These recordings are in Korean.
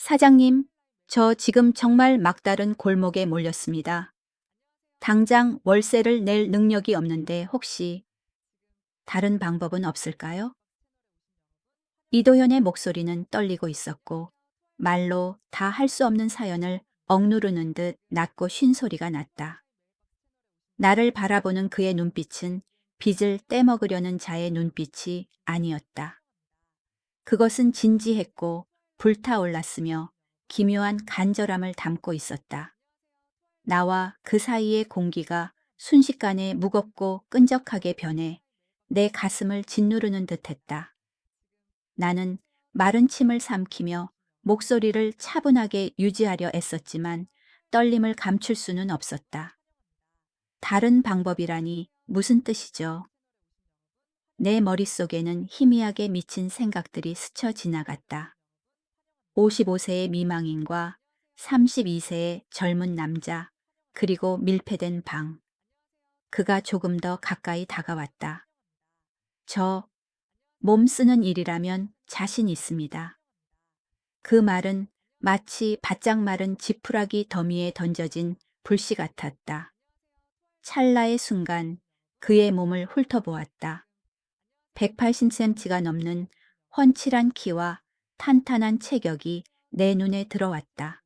사장님, 저 지금 정말 막다른 골목에 몰렸습니다. 당장 월세를 낼 능력이 없는데 혹시 다른 방법은 없을까요? 이도현의 목소리는 떨리고 있었고 말로 다 할 수 없는 사연을 억누르는 듯 낮고 쉰 소리가 났다. 나를 바라보는 그의 눈빛은 빚을 떼먹으려는 자의 눈빛이 아니었다. 그것은 진지했고 불타올랐으며 기묘한 간절함을 담고 있었다. 나와 그 사이의 공기가 순식간에 무겁고 끈적하게 변해 내 가슴을 짓누르는 듯했다. 나는 마른 침을 삼키며 목소리를 차분하게 유지하려 애썼지만 떨림을 감출 수는 없었다. 다른 방법이라니 무슨 뜻이죠? 내 머릿속에는 희미하게 미친 생각들이 스쳐 지나갔다. 55세의 미망인과 32세의 젊은 남자, 그리고 밀폐된 방. 그가 조금 더 가까이 다가왔다. 저, 몸 쓰는 일이라면 자신 있습니다. 그 말은 마치 바짝 마른 지푸라기 더미에 던져진 불씨 같았다. 찰나의 순간 그의 몸을 훑어보았다. 180cm가 넘는 훤칠한 키와 탄탄한 체격이 내 눈에 들어왔다.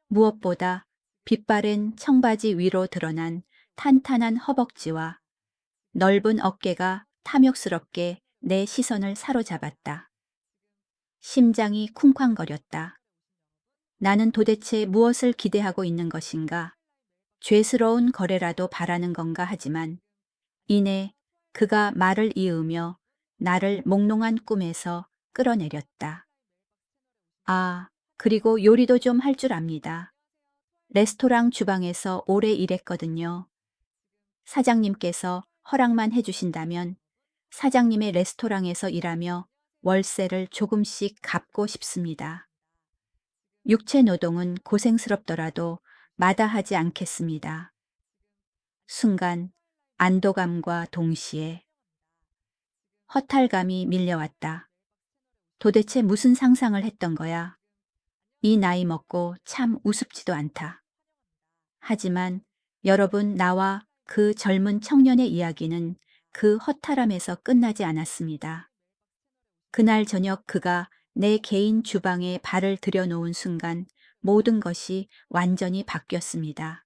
무엇보다 빛바랜 청바지 위로 드러난 탄탄한 허벅지와 넓은 어깨가 탐욕스럽게 내 시선을 사로잡았다. 심장이 쿵쾅거렸다. 나는 도대체 무엇을 기대하고 있는 것인가? 죄스러운 거래라도 바라는 건가 하지만 이내 그가 말을 이으며 나를 몽롱한 꿈에서 끌어내렸다. 아, 그리고 요리도 좀 할 줄 압니다. 레스토랑 주방에서 오래 일했거든요. 사장님께서 허락만 해주신다면 사장님의 레스토랑에서 일하며 월세를 조금씩 갚고 싶습니다. 육체 노동은 고생스럽더라도 마다하지 않겠습니다. 순간 안도감과 동시에 허탈감이 밀려왔다. 도대체 무슨 상상을 했던 거야? 이 나이 먹고 참 우습지도 않다. 하지만 여러분, 나와 그 젊은 청년의 이야기는 그 허탈함에서 끝나지 않았습니다. 그날 저녁 그가 내 개인 주방에 발을 들여놓은 순간 모든 것이 완전히 바뀌었습니다.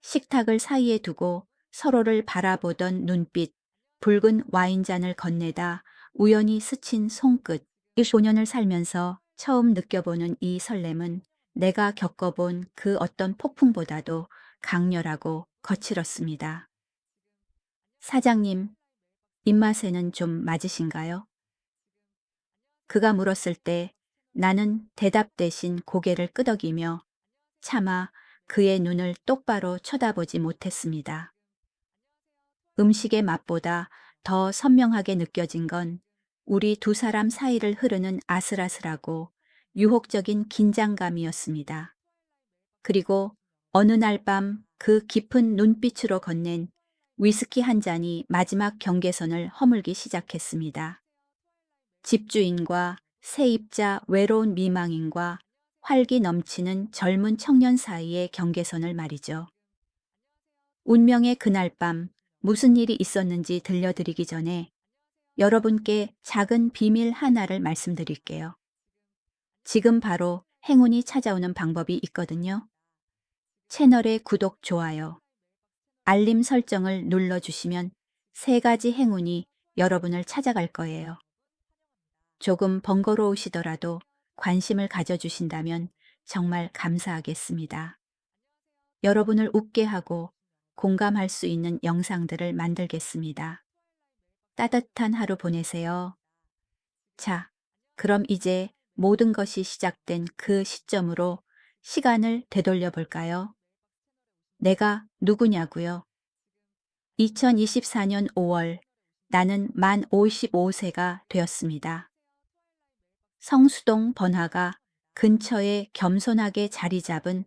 식탁을 사이에 두고 서로를 바라보던 눈빛, 붉은 와인잔을 건네다 우연히 스친 손끝, 15년을 살면서 처음 느껴보는 이 설렘은 내가 겪어본 그 어떤 폭풍보다도 강렬하고 거칠었습니다. 사장님, 입맛에는 좀 맞으신가요? 그가 물었을 때 나는 대답 대신 고개를 끄덕이며 차마 그의 눈을 똑바로 쳐다보지 못했습니다. 음식의 맛보다 더 선명하게 느껴진 건 우리 두 사람 사이를 흐르는 아슬아슬하고 유혹적인 긴장감이었습니다. 그리고 어느 날 밤 그 깊은 눈빛으로 건넨 위스키 한 잔이 마지막 경계선을 허물기 시작했습니다. 집주인과 세입자 외로운 미망인과 활기 넘치는 젊은 청년 사이의 경계선을 말이죠. 운명의 그날 밤 무슨 일이 있었는지 들려드리기 전에 여러분께 작은 비밀 하나를 말씀드릴게요. 지금 바로 행운이 찾아오는 방법이 있거든요. 채널의 구독, 좋아요, 알림 설정을 눌러주시면 세 가지 행운이 여러분을 찾아갈 거예요. 조금 번거로우시더라도 관심을 가져주신다면 정말 감사하겠습니다. 여러분을 웃게 하고 공감할 수 있는 영상들을 만들겠습니다. 따뜻한 하루 보내세요. 자, 그럼 이제 모든 것이 시작된 그 시점으로 시간을 되돌려 볼까요? 내가 누구냐고요? 2024년 5월 나는 만 55세가 되었습니다. 성수동 번화가 근처에 겸손하게 자리 잡은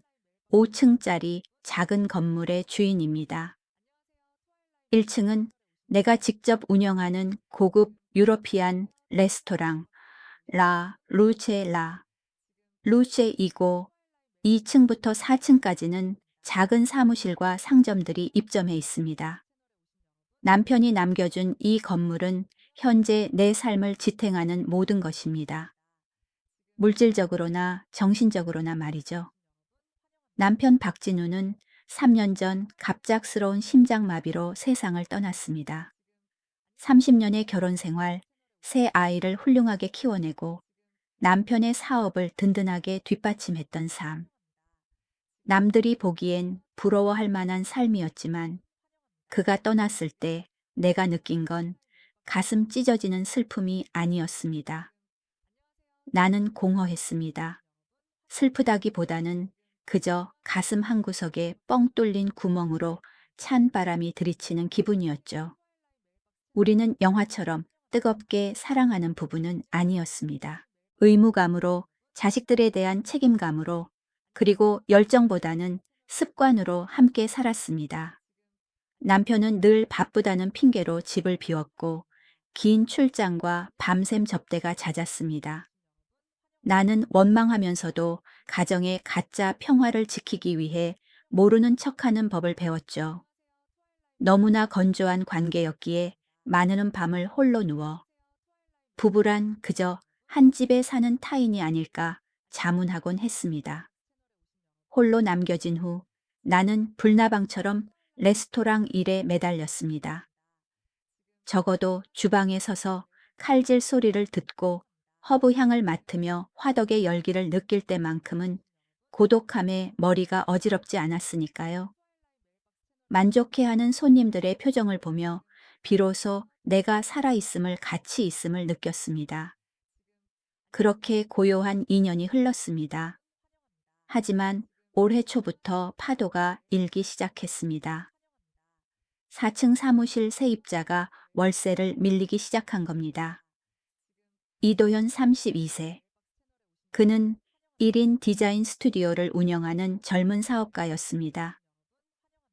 5층짜리 작은 건물의 주인입니다. 1층은 내가 직접 운영하는 고급 유러피안 레스토랑 라 루체라, 루쉐이고 2층부터 4층까지는 작은 사무실과 상점들이 입점해 있습니다. 남편이 남겨준 이 건물은 현재 내 삶을 지탱하는 모든 것입니다. 물질적으로나 정신적으로나 말이죠. 남편 박진우는 3년 전 갑작스러운 심장마비로 세상을 떠났습니다. 30년의 결혼 생활, 새 아이를 훌륭하게 키워내고 남편의 사업을 든든하게 뒷받침했던 삶. 남들이 보기엔 부러워할 만한 삶이었지만 그가 떠났을 때 내가 느낀 건 가슴 찢어지는 슬픔이 아니었습니다. 나는 공허했습니다. 슬프다기보다는 그저 가슴 한구석에 뻥 뚫린 구멍으로 찬 바람이 들이치는 기분이었죠. 우리는 영화처럼 뜨겁게 사랑하는 부부는 아니었습니다. 의무감으로, 자식들에 대한 책임감으로, 그리고 열정보다는 습관으로 함께 살았습니다. 남편은 늘 바쁘다는 핑계로 집을 비웠고 긴 출장과 밤샘 접대가 잦았습니다. 나는 원망하면서도 가정의 가짜 평화를 지키기 위해 모르는 척하는 법을 배웠죠. 너무나 건조한 관계였기에 마누는 밤을 홀로 누워 부부란 그저 한 집에 사는 타인이 아닐까 자문하곤 했습니다. 홀로 남겨진 후 나는 불나방처럼 레스토랑 일에 매달렸습니다. 적어도 주방에 서서 칼질 소리를 듣고 허브 향을 맡으며 화덕의 열기를 느낄 때만큼은 고독함에 머리가 어지럽지 않았으니까요. 만족해하는 손님들의 표정을 보며 비로소 내가 살아있음을 가치 있음을 느꼈습니다. 그렇게 고요한 2년이 흘렀습니다. 하지만 올해 초부터 파도가 일기 시작했습니다. 4층 사무실 세입자가 월세를 밀리기 시작한 겁니다. 이도현 32세. 그는 1인 디자인 스튜디오를 운영하는 젊은 사업가였습니다.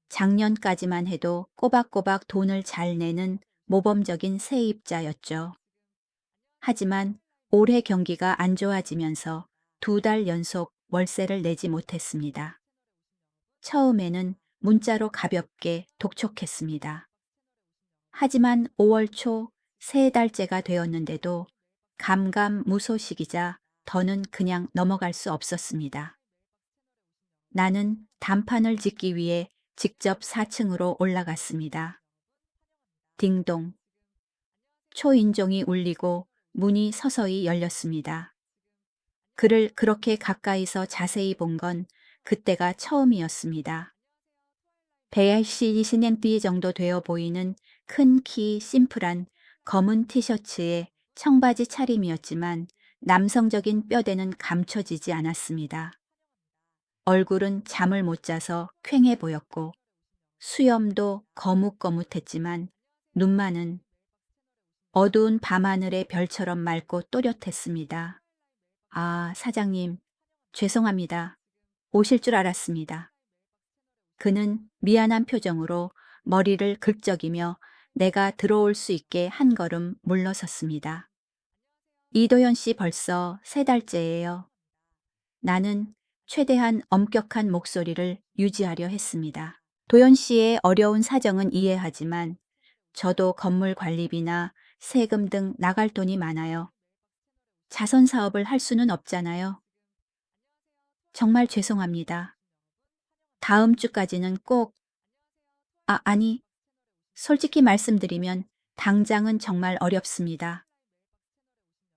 작년까지만 해도 꼬박꼬박 돈을 잘 내는 모범적인 세입자였죠. 하지만 올해 경기가 안 좋아지면서 2달 연속 월세를 내지 못했습니다. 처음에는 문자로 가볍게 독촉했습니다. 하지만 5월 초 3달째가 되었는데도 감감무소식이자 더는 그냥 넘어갈 수 없었습니다. 나는 단판을 짓기 위해 직접 4층으로 올라갔습니다. 딩동. 초인종이 울리고 문이 서서히 열렸습니다. 그를 그렇게 가까이서 자세히 본 건 그때가 처음이었습니다. 170cm 정도 되어 보이는 큰 키 심플한 검은 티셔츠에 청바지 차림이었지만 남성적인 뼈대는 감춰지지 않았습니다. 얼굴은 잠을 못 자서 퀭해 보였고 수염도 거뭇거뭇했지만 눈만은 어두운 밤하늘의 별처럼 맑고 또렷했습니다. 아, 사장님, 죄송합니다. 오실 줄 알았습니다. 그는 미안한 표정으로 머리를 긁적이며 내가 들어올 수 있게 한 걸음 물러섰습니다. 이도현 씨 벌써 3달째예요. 나는 최대한 엄격한 목소리를 유지하려 했습니다. 도현 씨의 어려운 사정은 이해하지만 저도 건물 관리비나 세금 등 나갈 돈이 많아요. 자선 사업을 할 수는 없잖아요. 정말 죄송합니다. 다음 주까지는 꼭, 아니, 솔직히 말씀드리면 당장은 정말 어렵습니다.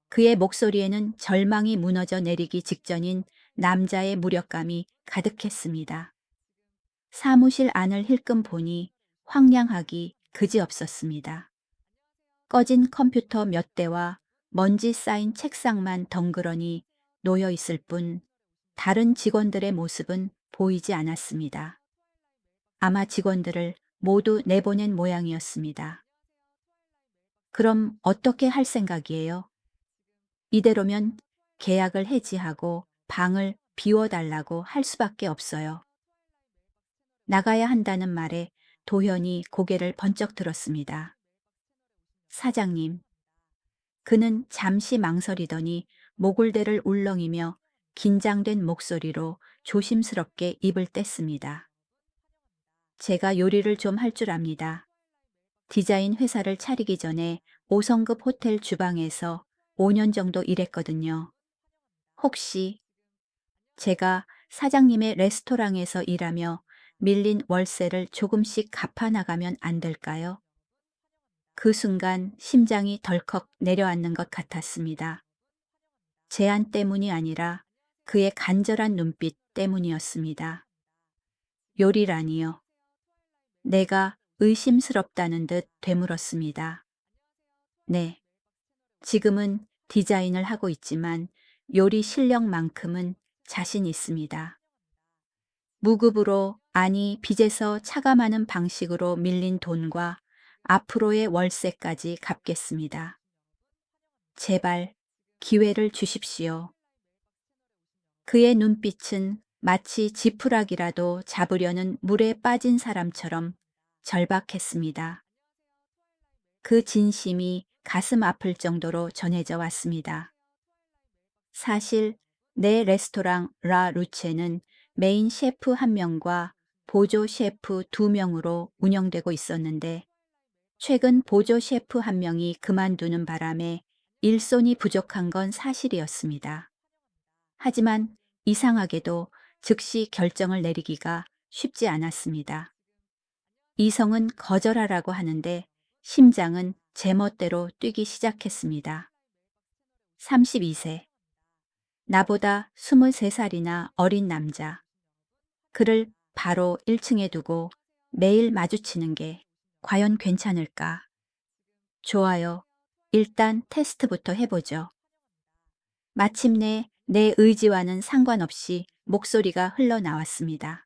그의 목소리에는 절망이 무너져 내리기 직전인 남자의 무력감이 가득했습니다. 사무실 안을 힐끔 보니 황량하기 그지없었습니다. 꺼진 컴퓨터 몇 대와 먼지 쌓인 책상만 덩그러니 놓여 있을 뿐 다른 직원들의 모습은 보이지 않았습니다. 아마 직원들을 모두 내보낸 모양이었습니다. 그럼 어떻게 할 생각이에요? 이대로면 계약을 해지하고 방을 비워달라고 할 수밖에 없어요. 나가야 한다는 말에 도현이 고개를 번쩍 들었습니다. 사장님. 그는 잠시 망설이더니 모골대를 울렁이며 긴장된 목소리로 조심스럽게 입을 뗐습니다. 제가 요리를 좀 할 줄 압니다. 디자인 회사를 차리기 전에 5성급 호텔 주방에서 5년 정도 일했거든요. 혹시 제가 사장님의 레스토랑에서 일하며 밀린 월세를 조금씩 갚아 나가면 안 될까요? 그 순간 심장이 덜컥 내려앉는 것 같았습니다. 제안 때문이 아니라 그의 간절한 눈빛 때문이었습니다. 요리라니요. 내가 의심스럽다는 듯 되물었습니다. 네, 지금은 디자인을 하고 있지만 요리 실력만큼은 자신 있습니다. 무급으로, 아니 빚에서 차감하는 방식으로 밀린 돈과 앞으로의 월세까지 갚겠습니다. 제발 기회를 주십시오. 그의 눈빛은 마치 지푸라기라도 잡으려는 물에 빠진 사람처럼 절박했습니다. 그 진심이 가슴 아플 정도로 전해져 왔습니다. 사실 내 레스토랑 라 루체는 메인 셰프 1명과 보조 셰프 2명으로 운영되고 있었는데 최근 보조 셰프 1명이 그만두는 바람에 일손이 부족한 건 사실이었습니다. 하지만 이상하게도 즉시 결정을 내리기가 쉽지 않았습니다. 이성은 거절하라고 하는데 심장은 제멋대로 뛰기 시작했습니다. 32세. 나보다 23살이나 어린 남자. 그를 바로 1층에 두고 매일 마주치는 게 과연 괜찮을까? 좋아요. 일단 테스트부터 해보죠. 마침내 내 의지와는 상관없이 목소리가 흘러나왔습니다.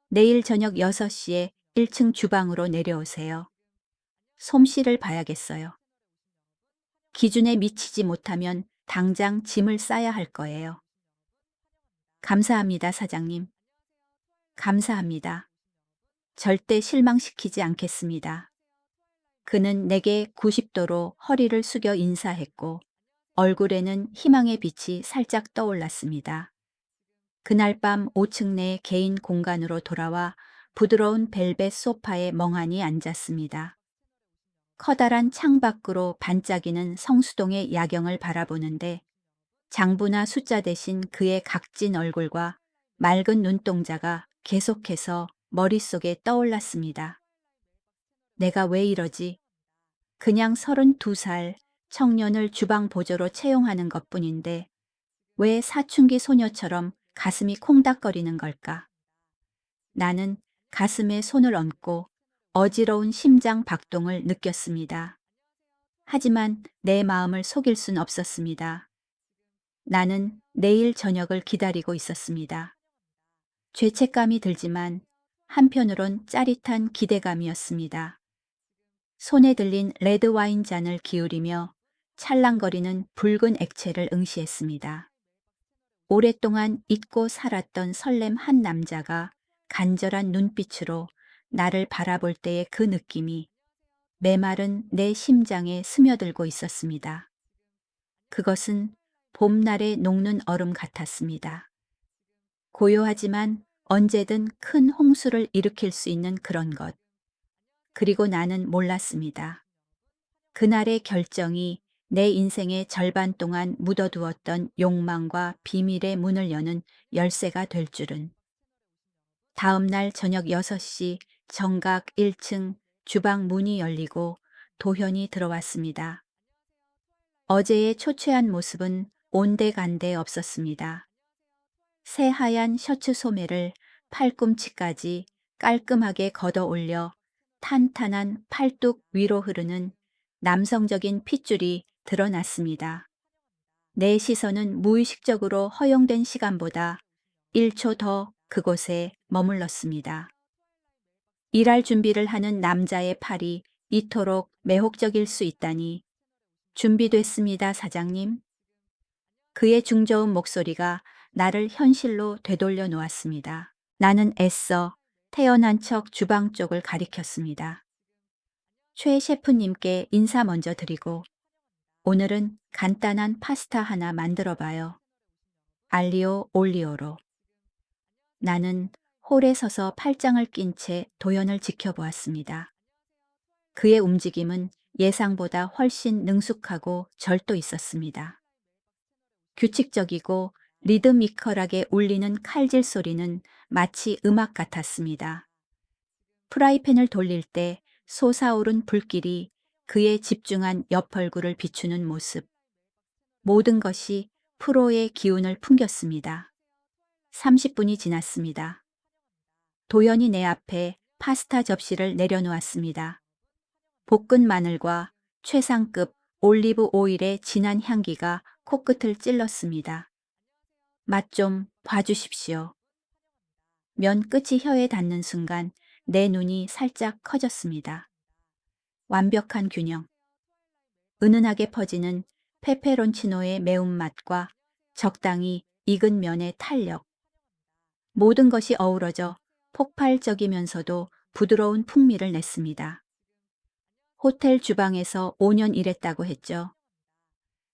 내일 저녁 6시에 1층 주방으로 내려오세요. 솜씨를 봐야겠어요. 기준에 미치지 못하면 당장 짐을 싸야 할 거예요. 감사합니다, 사장님. 감사합니다. 절대 실망시키지 않겠습니다. 그는 내게 90도로 허리를 숙여 인사했고 얼굴에는 희망의 빛이 살짝 떠올랐습니다. 그날 밤 5층 내 개인 공간으로 돌아와 부드러운 벨벳 소파에 멍하니 앉았습니다. 커다란 창밖으로 반짝이는 성수동의 야경을 바라보는데 장부나 숫자 대신 그의 각진 얼굴과 맑은 눈동자가 계속해서 머릿속에 떠올랐습니다. 내가 왜 이러지? 그냥 32살 청년을 주방 보조로 채용하는 것뿐인데 왜 사춘기 소녀처럼 가슴이 콩닥거리는 걸까? 나는 가슴에 손을 얹고 어지러운 심장 박동을 느꼈습니다. 하지만 내 마음을 속일 순 없었습니다. 나는 내일 저녁을 기다리고 있었습니다. 죄책감이 들지만 한편으론 짜릿한 기대감이었습니다. 손에 들린 레드와인 잔을 기울이며 찰랑거리는 붉은 액체를 응시했습니다. 오랫동안 잊고 살았던 설렘 한 남자가 간절한 눈빛으로 나를 바라볼 때의 그 느낌이 메마른 내 심장에 스며들고 있었습니다. 그것은 봄날에 녹는 얼음 같았습니다. 고요하지만 언제든 큰 홍수를 일으킬 수 있는 그런 것. 그리고 나는 몰랐습니다. 그날의 결정이 내 인생의 절반 동안 묻어두었던 욕망과 비밀의 문을 여는 열쇠가 될 줄은. 다음 날 저녁 6시 정각 1층 주방 문이 열리고 도현이 들어왔습니다. 어제의 초췌한 모습은 온데간데 없었습니다. 새하얀 셔츠 소매를 팔꿈치까지 깔끔하게 걷어 올려 탄탄한 팔뚝 위로 흐르는 남성적인 핏줄이 드러났습니다. 내 시선은 무의식적으로 허용된 시간보다 1초 더 그곳에 머물렀습니다. 일할 준비를 하는 남자의 팔이 이토록 매혹적일 수 있다니. 준비됐습니다, 사장님. 그의 중저음 목소리가 나를 현실로 되돌려 놓았습니다. 나는 애써 태연한 척 주방 쪽을 가리켰습니다. 최 셰프님께 인사 먼저 드리고 오늘은 간단한 파스타 하나 만들어 봐요. 알리오 올리오로. 나는 홀에 서서 팔짱을 낀 채 도연을 지켜보았습니다. 그의 움직임은 예상보다 훨씬 능숙하고 절도 있었습니다. 규칙적이고 리드미컬하게 울리는 칼질 소리는 마치 음악 같았습니다. 프라이팬을 돌릴 때 솟아오른 불길이 그의 집중한 옆 얼굴을 비추는 모습. 모든 것이 프로의 기운을 풍겼습니다. 30분이 지났습니다. 도연이 내 앞에 파스타 접시를 내려놓았습니다. 볶은 마늘과 최상급 올리브 오일의 진한 향기가 코끝을 찔렀습니다. 맛 좀 봐주십시오. 면 끝이 혀에 닿는 순간 내 눈이 살짝 커졌습니다. 완벽한 균형. 은은하게 퍼지는 페페론치노의 매운맛과 적당히 익은 면의 탄력. 모든 것이 어우러져 폭발적이면서도 부드러운 풍미를 냈습니다. 호텔 주방에서 5년 일했다고 했죠.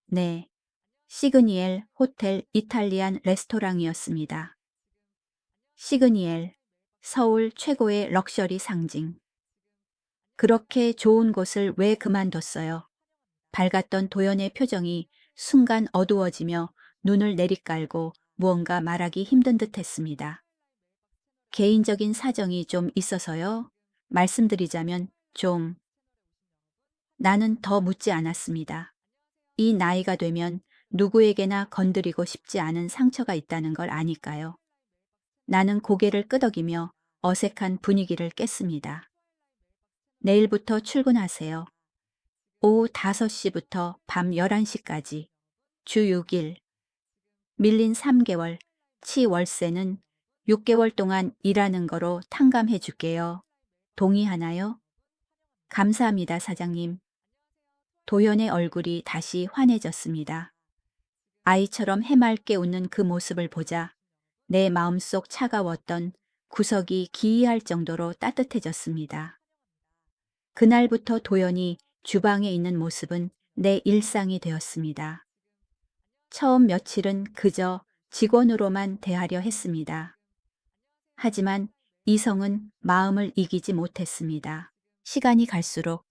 네, 시그니엘 호텔 이탈리안 레스토랑이었습니다. 시그니엘, 서울 최고의 럭셔리 상징. 그렇게 좋은 곳을 왜 그만뒀어요? 밝았던 도연의 표정이 순간 어두워지며 눈을 내리깔고 무언가 말하기 힘든 듯 했습니다. 개인적인 사정이 좀 있어서요. 말씀드리자면 나는 더 묻지 않았습니다. 이 나이가 되면 누구에게나 건드리고 싶지 않은 상처가 있다는 걸 아니까요. 나는 고개를 끄덕이며 어색한 분위기를 깼습니다. 내일부터 출근하세요. 오후 5시부터 밤 11시까지. 주 6일. 밀린 3개월. 치 월세는 6개월 동안 일하는 거로 탕감해 줄게요. 동의하나요? 감사합니다, 사장님. 도연의 얼굴이 다시 환해졌습니다. 아이처럼 해맑게 웃는 그 모습을 보자 내 마음속 차가웠던 구석이 기이할 정도로 따뜻해졌습니다. 그날부터 도연이 주방에 있는 모습은 내 일상이 되었습니다. 처음 며칠은 그저 직원으로만 대하려 했습니다. 하지만 이성은 마음을 이기지 못했습니다. 시간이 갈수록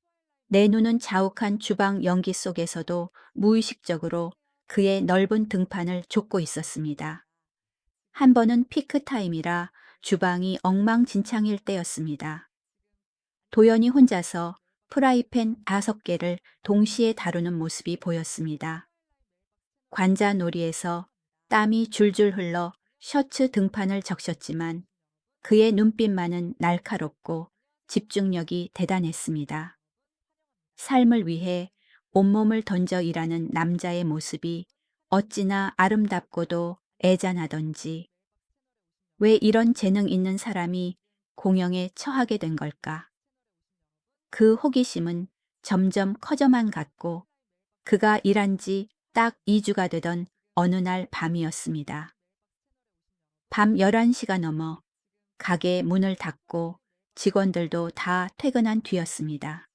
내 눈은 자욱한 주방 연기 속에서도 무의식적으로 그의 넓은 등판을 좇고 있었습니다. 한 번은 피크타임이라 주방이 엉망진창일 때였습니다. 도연이 혼자서 프라이팬 5개를 동시에 다루는 모습이 보였습니다. 관자놀이에서 땀이 줄줄 흘러 셔츠 등판을 적셨지만 그의 눈빛만은 날카롭고 집중력이 대단했습니다. 삶을 위해 온몸을 던져 일하는 남자의 모습이 어찌나 아름답고도 애잔하던지. 왜 이런 재능 있는 사람이 공영에 처하게 된 걸까? 그 호기심은 점점 커져만 갔고 그가 일한 지 딱 2주가 되던 어느 날 밤이었습니다. 밤 11시가 넘어 가게 문을 닫고 직원들도 다 퇴근한 뒤였습니다.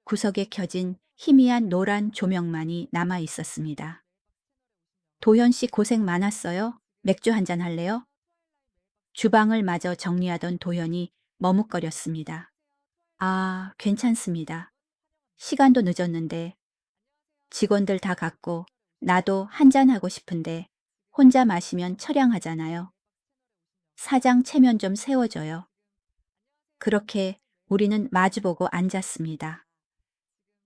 구석에 켜진 희미한 노란 조명만이 남아 있었습니다. 도현 씨 고생 많았어요. 맥주 한잔 할래요? 주방을 마저 정리하던 도현이 머뭇거렸습니다. 아, 괜찮습니다. 시간도 늦었는데 직원들 다 갔고 나도 한잔하고 싶은데 혼자 마시면 처량하잖아요. 사장 체면 좀 세워줘요. 그렇게 우리는 마주보고 앉았습니다.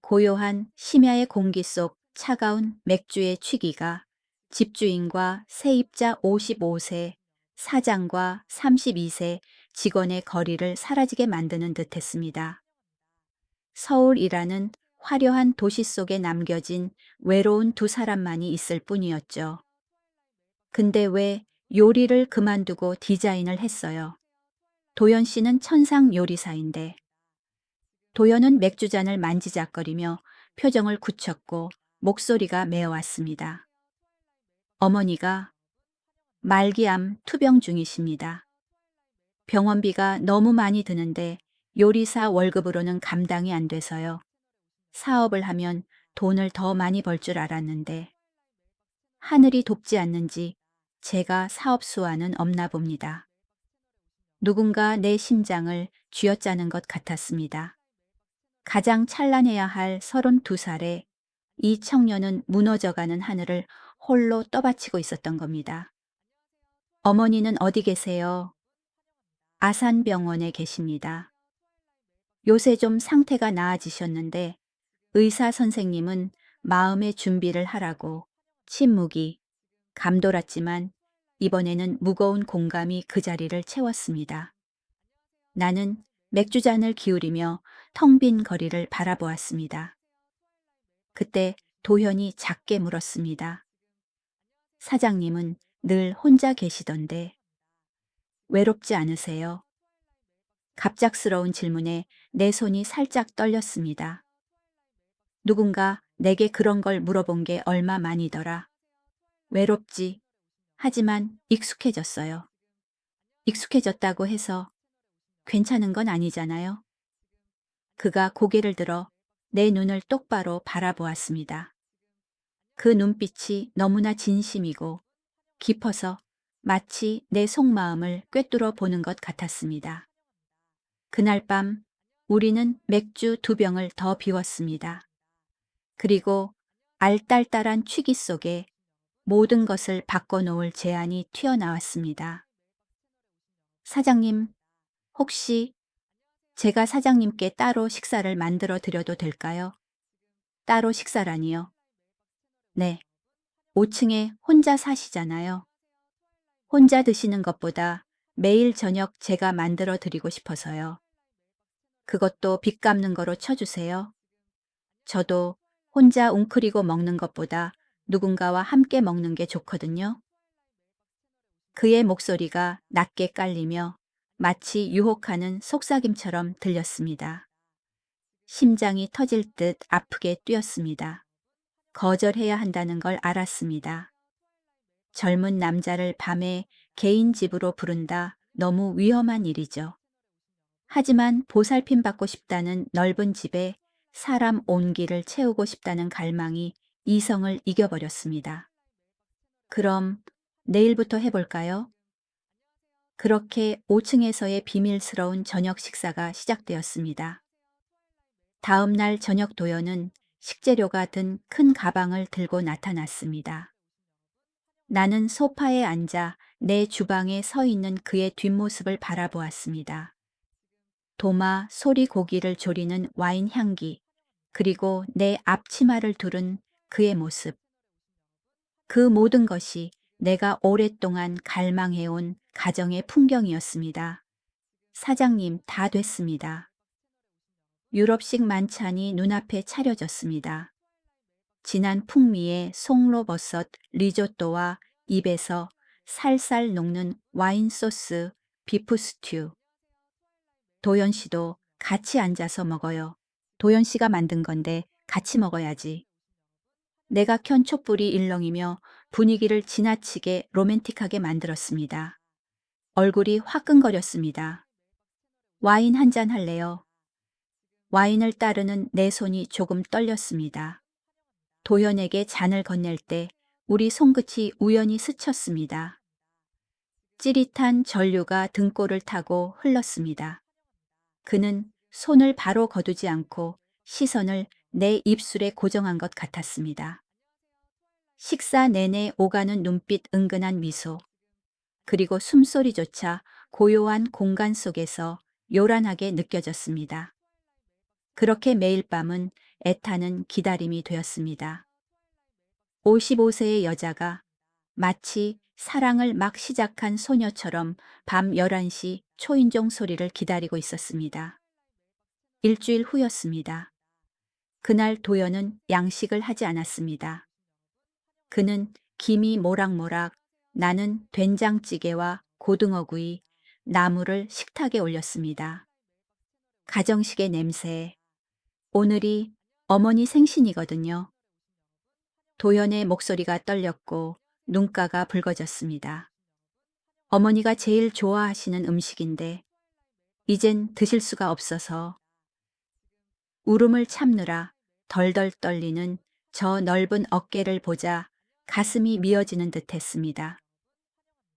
고요한 심야의 공기 속 차가운 맥주의 취기가 집주인과 세입자 55세, 사장과 32세 직원의 거리를 사라지게 만드는 듯했습니다. 서울이라는 화려한 도시 속에 남겨진 외로운 두 사람만이 있을 뿐이었죠. 근데 왜 요리를 그만두고 디자인을 했어요? 도연 씨는 천상 요리사인데. 도연은 맥주잔을 만지작거리며 표정을 굳혔고 목소리가 메어왔습니다. 어머니가 말기암 투병 중이십니다. 병원비가 너무 많이 드는데 요리사 월급으로는 감당이 안 돼서요. 사업을 하면 돈을 더 많이 벌 줄 알았는데 하늘이 돕지 않는지 제가 사업수와는 없나 봅니다. 누군가 내 심장을 쥐어짜는 것 같았습니다. 가장 찬란해야 할 32살에 이 청년은 무너져가는 하늘을 홀로 떠받치고 있었던 겁니다. 어머니는 어디 계세요? 아산병원에 계십니다. 요새 좀 상태가 나아지셨는데 의사 선생님은 마음의 준비를 하라고 침묵이 감돌았지만 이번에는 무거운 공감이 그 자리를 채웠습니다. 나는 맥주잔을 기울이며 텅 빈 거리를 바라보았습니다. 그때 도현이 작게 물었습니다. 사장님은 늘 혼자 계시던데 외롭지 않으세요? 갑작스러운 질문에 내 손이 살짝 떨렸습니다. 누군가 내게 그런 걸 물어본 게 얼마 만이더라. 외롭지. 하지만 익숙해졌어요. 익숙해졌다고 해서 괜찮은 건 아니잖아요. 그가 고개를 들어 내 눈을 똑바로 바라보았습니다. 그 눈빛이 너무나 진심이고 깊어서 마치 내 속마음을 꿰뚫어 보는 것 같았습니다. 그날 밤 우리는 맥주 2병을 더 비웠습니다. 그리고 알딸딸한 취기 속에 모든 것을 바꿔놓을 제안이 튀어나왔습니다. 사장님, 혹시 제가 사장님께 따로 식사를 만들어 드려도 될까요? 따로 식사라니요? 네. 5층에 혼자 사시잖아요. 혼자 드시는 것보다 매일 저녁 제가 만들어 드리고 싶어서요. 그것도 빚 갚는 거로 쳐주세요. 저도 혼자 웅크리고 먹는 것보다 누군가와 함께 먹는 게 좋거든요. 그의 목소리가 낮게 깔리며 마치 유혹하는 속삭임처럼 들렸습니다. 심장이 터질 듯 아프게 뛰었습니다. 거절해야 한다는 걸 알았습니다. 젊은 남자를 밤에 개인 집으로 부른다 너무 위험한 일이죠. 하지만 보살핌 받고 싶다는 넓은 집에 사람 온기를 채우고 싶다는 갈망이 이성을 이겨버렸습니다. 그럼 내일부터 해볼까요? 그렇게 5층에서의 비밀스러운 저녁 식사가 시작되었습니다. 다음 날 저녁 도연은 식재료가 든 큰 가방을 들고 나타났습니다. 나는 소파에 앉아 내 주방에 서 있는 그의 뒷모습을 바라보았습니다. 도마 소리 고기를 조리는 와인 향기, 그리고 내 앞치마를 두른 그의 모습. 그 모든 것이 내가 오랫동안 갈망해온 가정의 풍경이었습니다. 사장님, 다 됐습니다. 유럽식 만찬이 눈앞에 차려졌습니다. 진한 풍미의 송로버섯 리조또와 입에서 살살 녹는 와인 소스 비프 스튜. 도연 씨도 같이 앉아서 먹어요. 도연 씨가 만든 건데 같이 먹어야지. 내가 켠 촛불이 일렁이며 분위기를 지나치게 로맨틱하게 만들었습니다. 얼굴이 화끈거렸습니다. 와인 한 잔 할래요? 와인을 따르는 내 손이 조금 떨렸습니다. 도연에게 잔을 건넬 때 우리 손끝이 우연히 스쳤습니다. 찌릿한 전류가 등골을 타고 흘렀습니다. 그는 손을 바로 거두지 않고 시선을 내 입술에 고정한 것 같았습니다. 식사 내내 오가는 눈빛 은근한 미소, 그리고 숨소리조차 고요한 공간 속에서 요란하게 느껴졌습니다. 그렇게 매일 밤은 애타는 기다림이 되었습니다. 55세의 여자가 마치 사랑을 막 시작한 소녀처럼 밤 11시 초인종 소리를 기다리고 있었습니다. 일주일 후였습니다. 그날 도연은 양식을 하지 않았습니다. 그는 김이 모락모락, 나는 된장찌개와 고등어구이, 나물을 식탁에 올렸습니다. 가정식의 냄새. 오늘이 어머니 생신이거든요. 도연의 목소리가 떨렸고 눈가가 붉어졌습니다. 어머니가 제일 좋아하시는 음식인데 이젠 드실 수가 없어서. 울음을 참느라 덜덜 떨리는 저 넓은 어깨를 보자 가슴이 미어지는 듯 했습니다.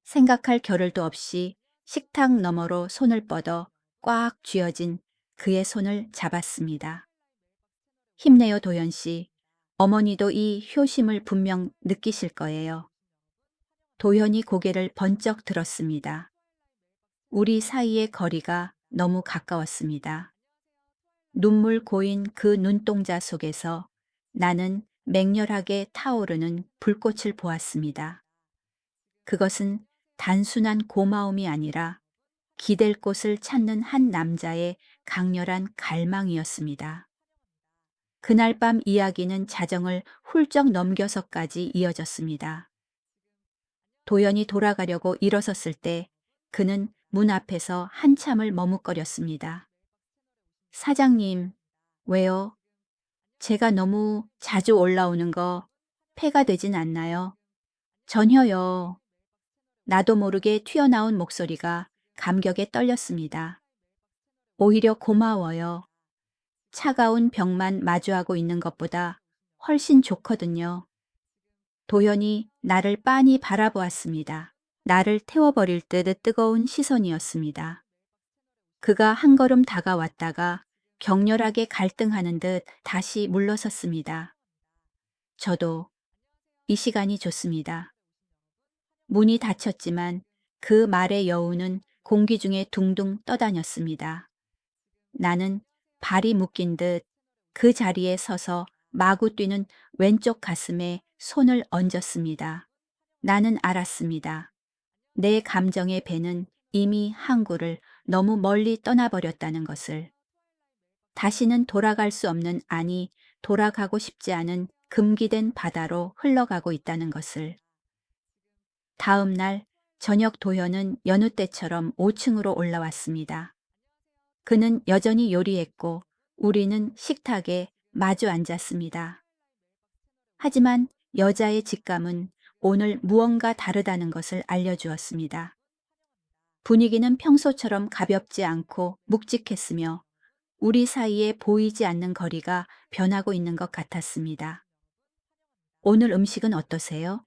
생각할 겨를도 없이 식탁 너머로 손을 뻗어 꽉 쥐어진 그의 손을 잡았습니다. 힘내요, 도연 씨. 어머니도 이 효심을 분명 느끼실 거예요. 도현이 고개를 번쩍 들었습니다. 우리 사이의 거리가 너무 가까웠습니다. 눈물 고인 그 눈동자 속에서 나는 맹렬하게 타오르는 불꽃을 보았습니다. 그것은 단순한 고마움이 아니라 기댈 곳을 찾는 한 남자의 강렬한 갈망이었습니다. 그날 밤 이야기는 자정을 훌쩍 넘겨서까지 이어졌습니다. 도연이 돌아가려고 일어섰을 때 그는 문 앞에서 한참을 머뭇거렸습니다. 사장님, 왜요? 제가 너무 자주 올라오는 거 폐가 되진 않나요? 전혀요. 나도 모르게 튀어나온 목소리가 감격에 떨렸습니다. 오히려 고마워요. 차가운 벽만 마주하고 있는 것보다 훨씬 좋거든요. 도연이 나를 빤히 바라보았습니다. 나를 태워버릴 듯 뜨거운 시선이었습니다. 그가 한 걸음 다가왔다가 격렬하게 갈등하는 듯 다시 물러섰습니다. 저도 이 시간이 좋습니다. 문이 닫혔지만 그 말의 여우는 공기 중에 둥둥 떠다녔습니다. 나는 발이 묶인 듯 그 자리에 서서 마구 뛰는 왼쪽 가슴에 손을 얹었습니다. 나는 알았습니다. 내 감정의 배는 이미 항구를 너무 멀리 떠나버렸다는 것을. 다시는 돌아갈 수 없는, 아니 돌아가고 싶지 않은 금기된 바다로 흘러가고 있다는 것을. 다음 날 저녁 도현은 여느 때처럼 5층으로 올라왔습니다. 그는 여전히 요리했고 우리는 식탁에 마주 앉았습니다. 하지만 여자의 직감은 오늘 무언가 다르다는 것을 알려주었습니다. 분위기는 평소처럼 가볍지 않고 묵직했으며 우리 사이에 보이지 않는 거리가 변하고 있는 것 같았습니다. 오늘 음식은 어떠세요?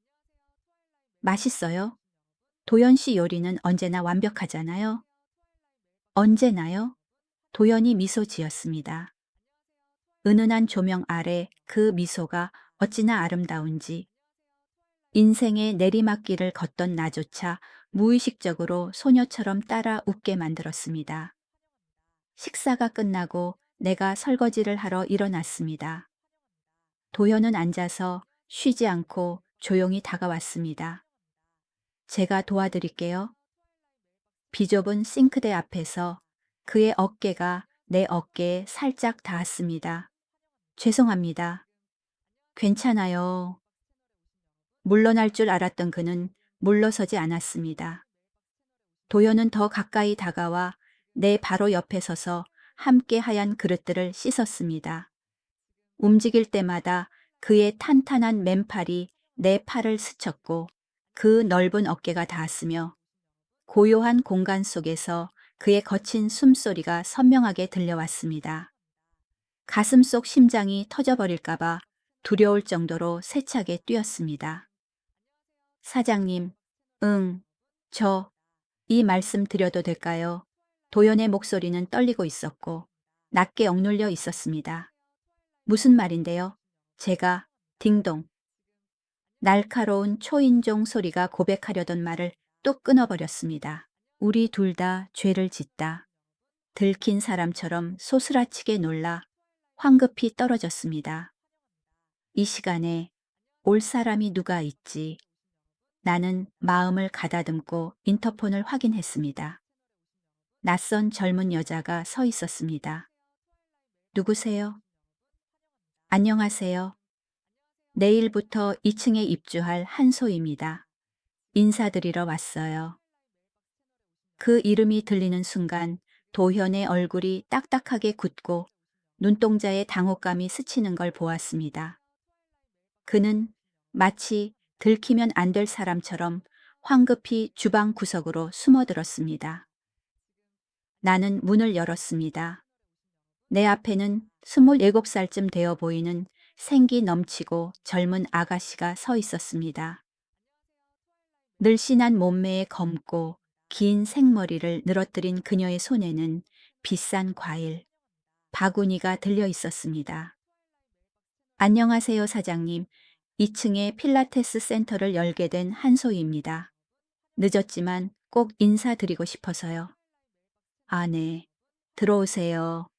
맛있어요? 도연 씨 요리는 언제나 완벽하잖아요. 언제나요? 도연이 미소 지었습니다. 은은한 조명 아래 그 미소가 어찌나 아름다운지 인생의 내리막길을 걷던 나조차 무의식적으로 소녀처럼 따라 웃게 만들었습니다. 식사가 끝나고 내가 설거지를 하러 일어났습니다. 도현은 앉아서 쉬지 않고 조용히 다가왔습니다. 제가 도와드릴게요. 비좁은 싱크대 앞에서 그의 어깨가 내 어깨에 살짝 닿았습니다. 죄송합니다. 괜찮아요. 물러날 줄 알았던 그는 물러서지 않았습니다. 도연은 더 가까이 다가와 내 바로 옆에 서서 함께 하얀 그릇들을 씻었습니다. 움직일 때마다 그의 탄탄한 맨팔이 내 팔을 스쳤고 그 넓은 어깨가 닿았으며 고요한 공간 속에서 그의 거친 숨소리가 선명하게 들려왔습니다. 가슴 속 심장이 터져버릴까봐 두려울 정도로 세차게 뛰었습니다. 사장님, 이 말씀 드려도 될까요? 도연의 목소리는 떨리고 있었고 낮게 억눌려 있었습니다. 무슨 말인데요? 제가 딩동. 날카로운 초인종 소리가 고백하려던 말을 뚝 끊어버렸습니다. 우리 둘 다 죄를 짓다. 들킨 사람처럼 소스라치게 놀라 황급히 떨어졌습니다. 이 시간에 올 사람이 누가 있지? 나는 마음을 가다듬고 인터폰을 확인했습니다. 낯선 젊은 여자가 서 있었습니다. 누구세요? 안녕하세요. 내일부터 2층에 입주할 한소입니다. 인사드리러 왔어요. 그 이름이 들리는 순간 도현의 얼굴이 딱딱하게 굳고 눈동자에 당혹감이 스치는 걸 보았습니다. 그는 마치 들키면 안 될 사람처럼 황급히 주방 구석으로 숨어들었습니다. 나는 문을 열었습니다. 내 앞에는 27살쯤 되어 보이는 생기 넘치고 젊은 아가씨가 서 있었습니다. 늘씬한 몸매에 검고 긴 생머리를 늘어뜨린 그녀의 손에는 비싼 과일, 바구니가 들려 있었습니다. 안녕하세요, 사장님. 2층에 필라테스 센터를 열게 된 한소희입니다. 늦었지만 꼭 인사드리고 싶어서요. 아, 네. 들어오세요.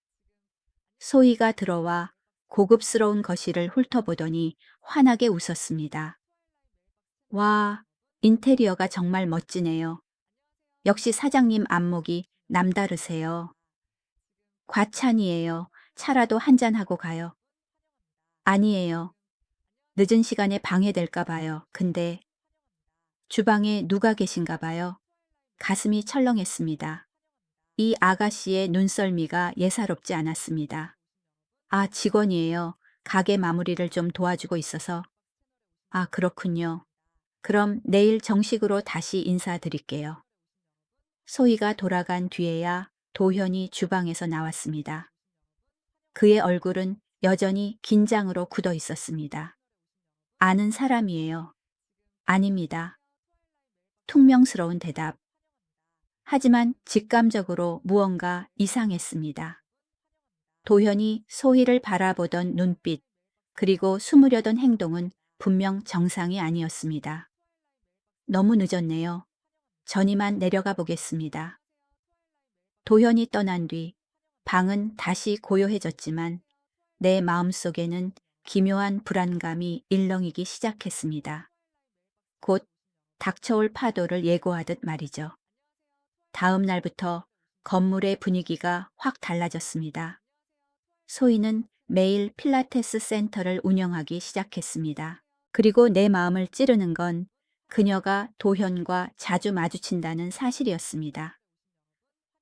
소희가 들어와 고급스러운 거실을 훑어보더니 환하게 웃었습니다. 와, 인테리어가 정말 멋지네요. 역시 사장님 안목이 남다르세요. 과찬이에요. 차라도 한잔하고 가요. 아니에요. 늦은 시간에 방해될까 봐요. 근데 주방에 누가 계신가 봐요. 가슴이 철렁했습니다. 이 아가씨의 눈썰미가 예사롭지 않았습니다. 아, 직원이에요. 가게 마무리를 좀 도와주고 있어서. 아, 그렇군요. 그럼 내일 정식으로 다시 인사드릴게요. 소희가 돌아간 뒤에야 도현이 주방에서 나왔습니다. 그의 얼굴은 여전히 긴장으로 굳어 있었습니다. 아는 사람이에요. 아닙니다. 퉁명스러운 대답. 하지만 직감적으로 무언가 이상했습니다. 도현이 소희를 바라보던 눈빛, 그리고 숨으려던 행동은 분명 정상이 아니었습니다. 너무 늦었네요. 전 이만 내려가 보겠습니다. 도현이 떠난 뒤 방은 다시 고요해졌지만 내 마음속에는 기묘한 불안감이 일렁이기 시작했습니다. 곧 닥쳐올 파도를 예고하듯 말이죠. 다음 날부터 건물의 분위기가 확 달라졌습니다. 소희는 매일 필라테스 센터를 운영하기 시작했습니다. 그리고 내 마음을 찌르는 건 그녀가 도현과 자주 마주친다는 사실이었습니다.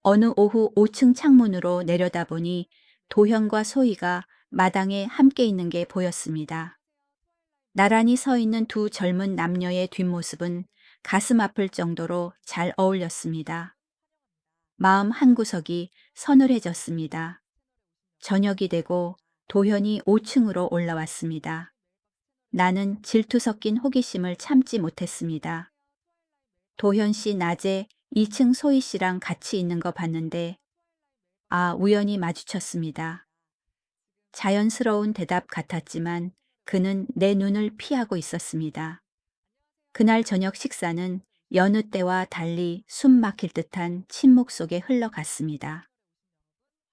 어느 오후 5층 창문으로 내려다보니 도현과 소희가 마당에 함께 있는 게 보였습니다. 나란히 서 있는 두 젊은 남녀의 뒷모습은 가슴 아플 정도로 잘 어울렸습니다. 마음 한구석이 서늘해졌습니다. 저녁이 되고 도현이 5층으로 올라왔습니다. 나는 질투 섞인 호기심을 참지 못했습니다. 도현 씨 낮에 2층 소희 씨랑 같이 있는 거 봤는데, 아, 우연히 마주쳤습니다. 자연스러운 대답 같았지만 그는 내 눈을 피하고 있었습니다. 그날 저녁 식사는 여느 때와 달리 숨 막힐 듯한 침묵 속에 흘러갔습니다.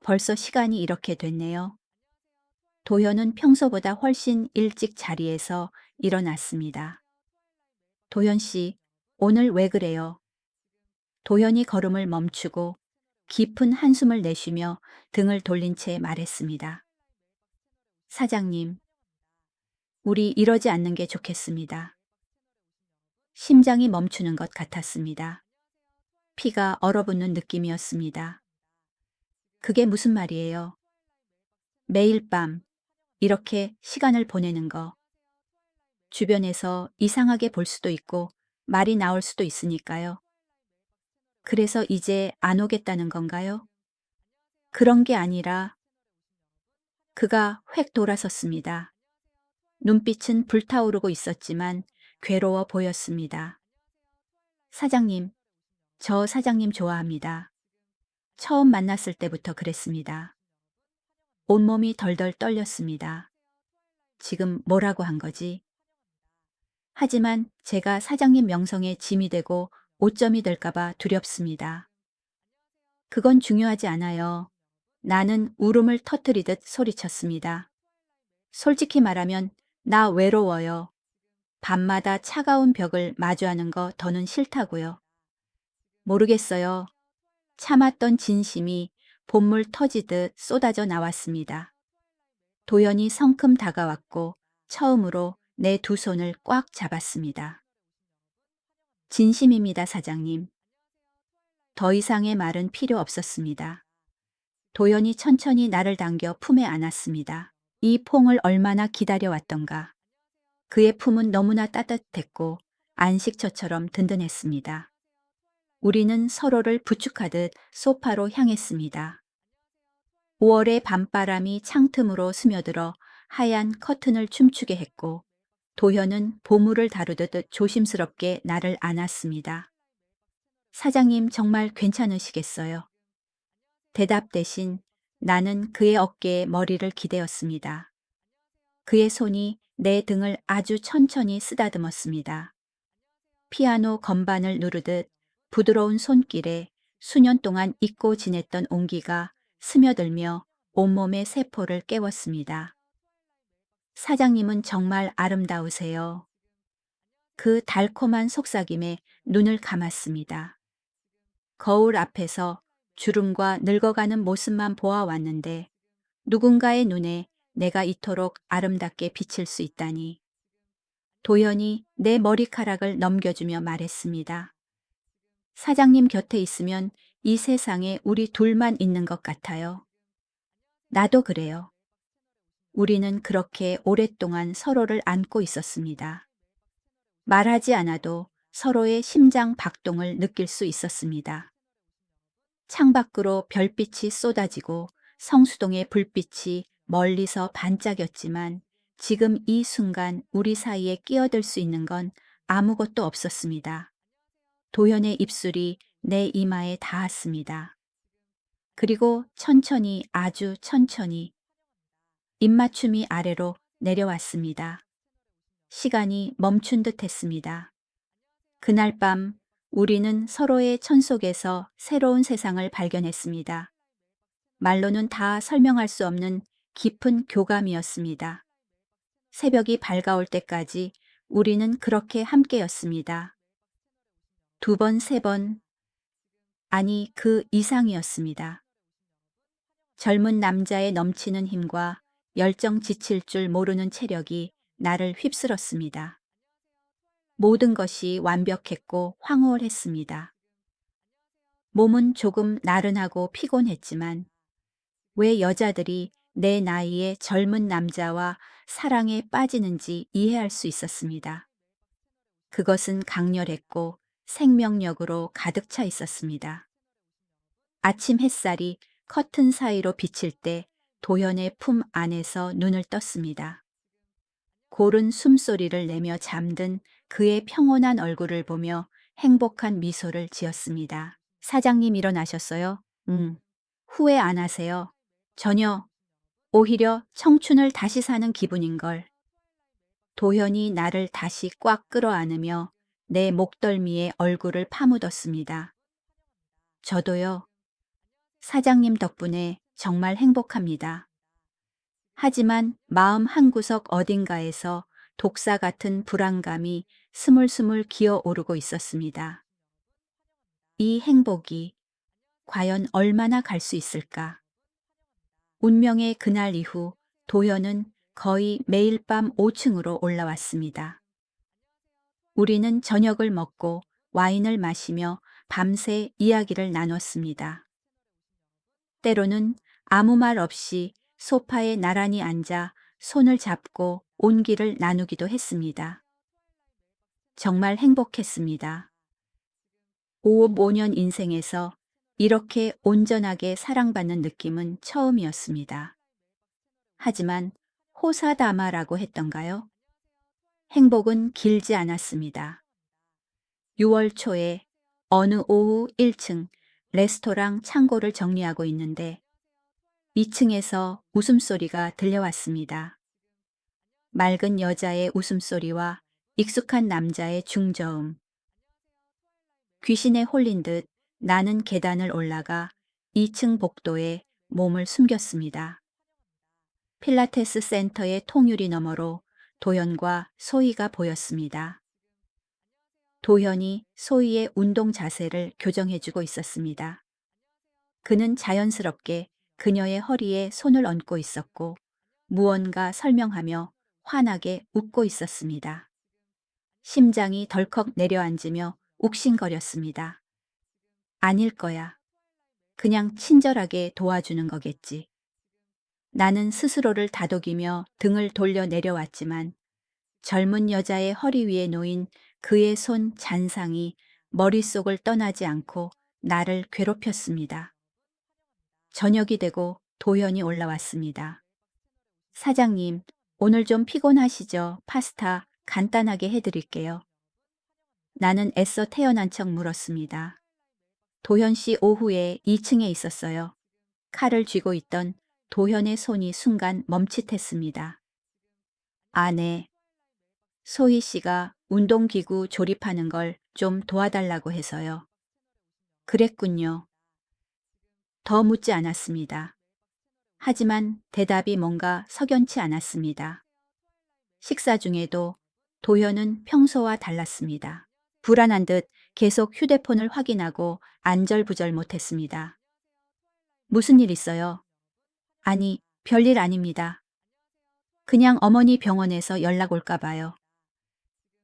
벌써 시간이 이렇게 됐네요. 도현은 평소보다 훨씬 일찍 자리에서 일어났습니다. 도현 씨, 오늘 왜 그래요? 도현이 걸음을 멈추고 깊은 한숨을 내쉬며 등을 돌린 채 말했습니다. 사장님, 우리 이러지 않는 게 좋겠습니다. 심장이 멈추는 것 같았습니다. 피가 얼어붙는 느낌이었습니다. 그게 무슨 말이에요? 매일 밤 이렇게 시간을 보내는 거. 주변에서 이상하게 볼 수도 있고 말이 나올 수도 있으니까요. 그래서 이제 안 오겠다는 건가요? 그런 게 아니라 그가 획 돌아섰습니다. 눈빛은 불타오르고 있었지만 괴로워 보였습니다. 사장님, 저 사장님 좋아합니다. 처음 만났을 때부터 그랬습니다. 온몸이 덜덜 떨렸습니다. 지금 뭐라고 한 거지? 하지만 제가 사장님 명성에 짐이 되고 오점이 될까봐 두렵습니다. 그건 중요하지 않아요. 나는 울음을 터뜨리듯 소리쳤습니다. 솔직히 말하면 나 외로워요. 밤마다 차가운 벽을 마주하는 거 더는 싫다고요. 모르겠어요. 참았던 진심이 봇물 터지듯 쏟아져 나왔습니다. 도연이 성큼 다가왔고 처음으로 내 두 손을 꽉 잡았습니다. 진심입니다, 사장님. 더 이상의 말은 필요 없었습니다. 도연이 천천히 나를 당겨 품에 안았습니다. 이 퐁을 얼마나 기다려왔던가. 그의 품은 너무나 따뜻했고 안식처처럼 든든했습니다. 우리는 서로를 부축하듯 소파로 향했습니다. 5월의 밤바람이 창틈으로 스며들어 하얀 커튼을 춤추게 했고 도현은 보물을 다루듯 조심스럽게 나를 안았습니다. 사장님 정말 괜찮으시겠어요? 대답 대신 나는 그의 어깨에 머리를 기대었습니다. 그의 손이 내 등을 아주 천천히 쓰다듬었습니다. 피아노 건반을 누르듯 부드러운 손길에 수년 동안 잊고 지냈던 온기가 스며들며 온몸의 세포를 깨웠습니다. 사장님은 정말 아름다우세요. 그 달콤한 속삭임에 눈을 감았습니다. 거울 앞에서 주름과 늙어가는 모습만 보아왔는데 누군가의 눈에 내가 이토록 아름답게 비칠 수 있다니. 도연이 내 머리카락을 넘겨주며 말했습니다. 사장님 곁에 있으면 이 세상에 우리 둘만 있는 것 같아요. 나도 그래요. 우리는 그렇게 오랫동안 서로를 안고 있었습니다. 말하지 않아도 서로의 심장 박동을 느낄 수 있었습니다. 창밖으로 별빛이 쏟아지고 성수동의 불빛이 멀리서 반짝였지만 지금 이 순간 우리 사이에 끼어들 수 있는 건 아무것도 없었습니다. 도현의 입술이 내 이마에 닿았습니다. 그리고 천천히 아주 천천히 입맞춤이 아래로 내려왔습니다. 시간이 멈춘 듯 했습니다. 그날 밤 우리는 서로의 천 속에서 새로운 세상을 발견했습니다. 말로는 다 설명할 수 없는 깊은 교감이었습니다. 새벽이 밝아올 때까지 우리는 그렇게 함께였습니다. 두 번, 세 번, 아니 그 이상이었습니다. 젊은 남자의 넘치는 힘과 열정 지칠 줄 모르는 체력이 나를 휩쓸었습니다. 모든 것이 완벽했고 황홀했습니다. 몸은 조금 나른하고 피곤했지만 왜 여자들이 내 나이에 젊은 남자와 사랑에 빠지는지 이해할 수 있었습니다. 그것은 강렬했고 생명력으로 가득 차 있었습니다. 아침 햇살이 커튼 사이로 비칠 때 도현의 품 안에서 눈을 떴습니다. 고른 숨소리를 내며 잠든 그의 평온한 얼굴을 보며 행복한 미소를 지었습니다. 사장님 일어나셨어요? 응. 후회 안 하세요? 전혀. 오히려 청춘을 다시 사는 기분인걸. 도현이 나를 다시 꽉 끌어안으며 내 목덜미에 얼굴을 파묻었습니다. 저도요. 사장님 덕분에 정말 행복합니다. 하지만 마음 한구석 어딘가에서 독사 같은 불안감이 스물스물 기어오르고 있었습니다. 이 행복이 과연 얼마나 갈 수 있을까? 운명의 그날 이후 도현은 거의 매일 밤 5층으로 올라왔습니다. 우리는 저녁을 먹고 와인을 마시며 밤새 이야기를 나눴습니다. 때로는 아무 말 없이 소파에 나란히 앉아 손을 잡고 온기를 나누기도 했습니다. 정말 행복했습니다. 55년 인생에서 이렇게 온전하게 사랑받는 느낌은 처음이었습니다. 하지만 호사다마라고 했던가요? 행복은 길지 않았습니다. 6월 초에 어느 오후 1층 레스토랑 창고를 정리하고 있는데 2층에서 웃음소리가 들려왔습니다. 맑은 여자의 웃음소리와 익숙한 남자의 중저음. 귀신에 홀린 듯 나는 계단을 올라가 2층 복도에 몸을 숨겼습니다. 필라테스 센터의 통유리 너머로 도현과 소희가 보였습니다. 도현이 소희의 운동 자세를 교정해주고 있었습니다. 그는 자연스럽게 그녀의 허리에 손을 얹고 있었고 무언가 설명하며 환하게 웃고 있었습니다. 심장이 덜컥 내려앉으며 욱신거렸습니다. 아닐 거야. 그냥 친절하게 도와주는 거겠지. 나는 스스로를 다독이며 등을 돌려 내려왔지만 젊은 여자의 허리 위에 놓인 그의 손 잔상이 머릿속을 떠나지 않고 나를 괴롭혔습니다. 저녁이 되고 도현이 올라왔습니다. 사장님, 오늘 좀 피곤하시죠? 파스타 간단하게 해드릴게요. 나는 애써 태어난 척 물었습니다. 도현 씨 오후에 2층에 있었어요. 칼을 쥐고 있던 도현의 손이 순간 멈칫했습니다. 아, 네. 소희 씨가 운동기구 조립하는 걸 좀 도와달라고 해서요. 그랬군요. 더 묻지 않았습니다. 하지만 대답이 뭔가 석연치 않았습니다. 식사 중에도 도현은 평소와 달랐습니다. 불안한 듯 계속 휴대폰을 확인하고 안절부절 못했습니다. 무슨 일 있어요? 아니, 별일 아닙니다. 그냥 어머니 병원에서 연락 올까 봐요.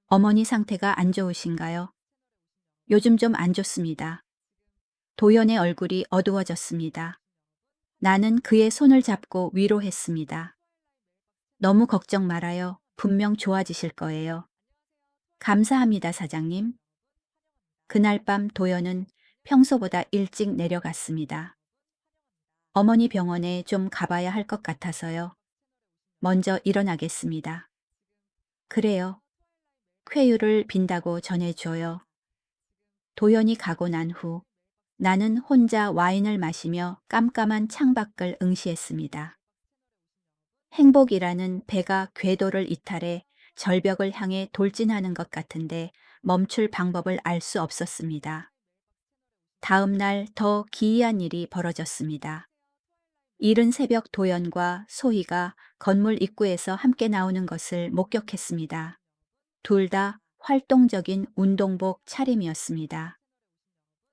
어머니 상태가 안 좋으신가요? 요즘 좀 안 좋습니다. 도연의 얼굴이 어두워졌습니다. 나는 그의 손을 잡고 위로했습니다. 너무 걱정 말아요. 분명 좋아지실 거예요. 감사합니다, 사장님. 그날 밤 도연은 평소보다 일찍 내려갔습니다. 어머니 병원에 좀 가봐야 할 것 같아서요. 먼저 일어나겠습니다. 그래요. 쾌유를 빈다고 전해줘요. 도연이 가고 난 후 나는 혼자 와인을 마시며 깜깜한 창밖을 응시했습니다. 행복이라는 배가 궤도를 이탈해 절벽을 향해 돌진하는 것 같은데 멈출 방법을 알 수 없었습니다. 다음 날 더 기이한 일이 벌어졌습니다. 이른 새벽 도연과 소희가 건물 입구에서 함께 나오는 것을 목격했습니다. 둘 다 활동적인 운동복 차림이었습니다.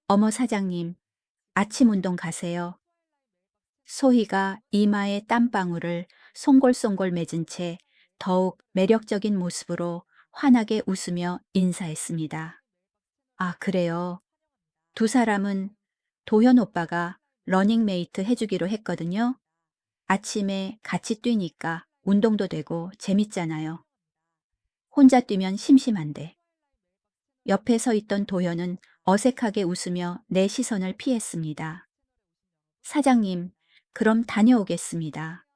어머 사장님, 아침 운동 가세요. 소희가 이마에 땀방울을 송골송골 맺은 채 더욱 매력적인 모습으로 환하게 웃으며 인사했습니다. 아, 그래요. 두 사람은 도현 오빠가 러닝메이트 해주기로 했거든요. 아침에 같이 뛰니까 운동도 되고 재밌잖아요. 혼자 뛰면 심심한데. 옆에 서 있던 도현은 어색하게 웃으며 내 시선을 피했습니다. 사장님, 그럼 다녀오겠습니다.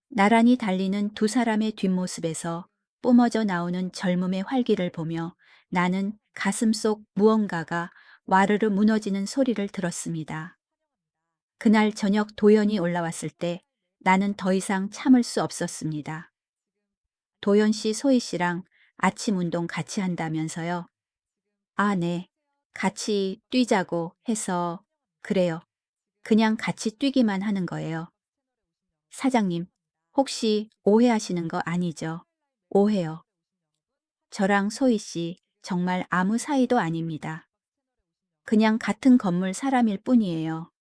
나란히 달리는 두 사람의 뒷모습에서 뿜어져 나오는 젊음의 활기를 보며 나는 가슴 속 무언가가 와르르 무너지는 소리를 들었습니다. 그날 저녁 도연이 올라왔을 때 나는 더 이상 참을 수 없었습니다. 도연 씨, 소희 씨랑 아침 운동 같이 한다면서요? 아, 네. 같이 뛰자고 해서 그래요. 그냥 같이 뛰기만 하는 거예요. 사장님, 혹시 오해하시는 거 아니죠? 오해요. 저랑 소희 씨 정말 아무 사이도 아닙니다. 그냥 같은 건물 사람일 뿐이에요.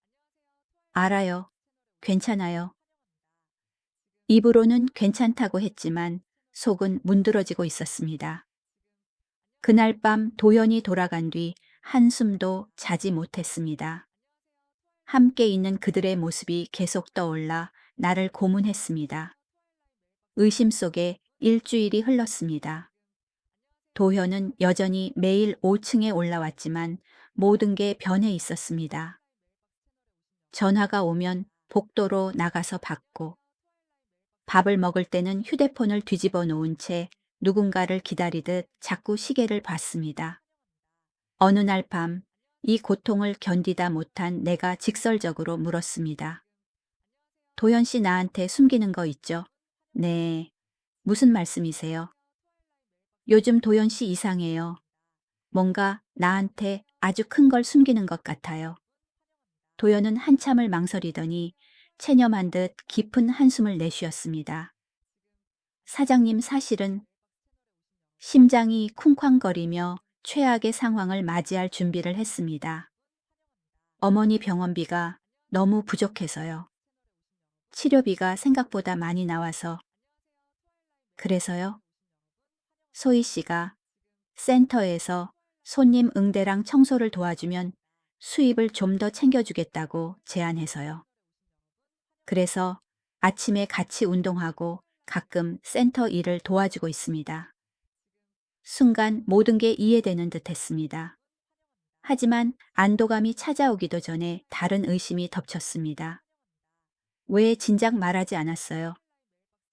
알아요. 괜찮아요. 입으로는 괜찮다고 했지만 속은 문드러지고 있었습니다. 그날 밤 도연이 돌아간 뒤 한숨도 자지 못했습니다. 함께 있는 그들의 모습이 계속 떠올라 나를 고문했습니다. 의심 속에 일주일이 흘렀습니다. 도현은 여전히 매일 5층에 올라왔지만 모든 게 변해 있었습니다. 전화가 오면 복도로 나가서 받고 밥을 먹을 때는 휴대폰을 뒤집어 놓은 채 누군가를 기다리듯 자꾸 시계를 봤습니다. 어느 날 밤 이 고통을 견디다 못한 내가 직설적으로 물었습니다. 도현 씨 나한테 숨기는 거 있죠? 네. 무슨 말씀이세요? 요즘 도현 씨 이상해요. 뭔가 나한테 아주 큰 걸 숨기는 것 같아요. 도연은 한참을 망설이더니 체념한 듯 깊은 한숨을 내쉬었습니다. 사장님 사실은 심장이 쿵쾅거리며 최악의 상황을 맞이할 준비를 했습니다. 어머니 병원비가 너무 부족해서요. 치료비가 생각보다 많이 나와서. 그래서요? 소희 씨가 센터에서 손님 응대랑 청소를 도와주면 수입을 좀 더 챙겨주겠다고 제안해서요. 그래서 아침에 같이 운동하고 가끔 센터 일을 도와주고 있습니다. 순간 모든 게 이해되는 듯 했습니다. 하지만 안도감이 찾아오기도 전에 다른 의심이 덮쳤습니다. 왜 진작 말하지 않았어요?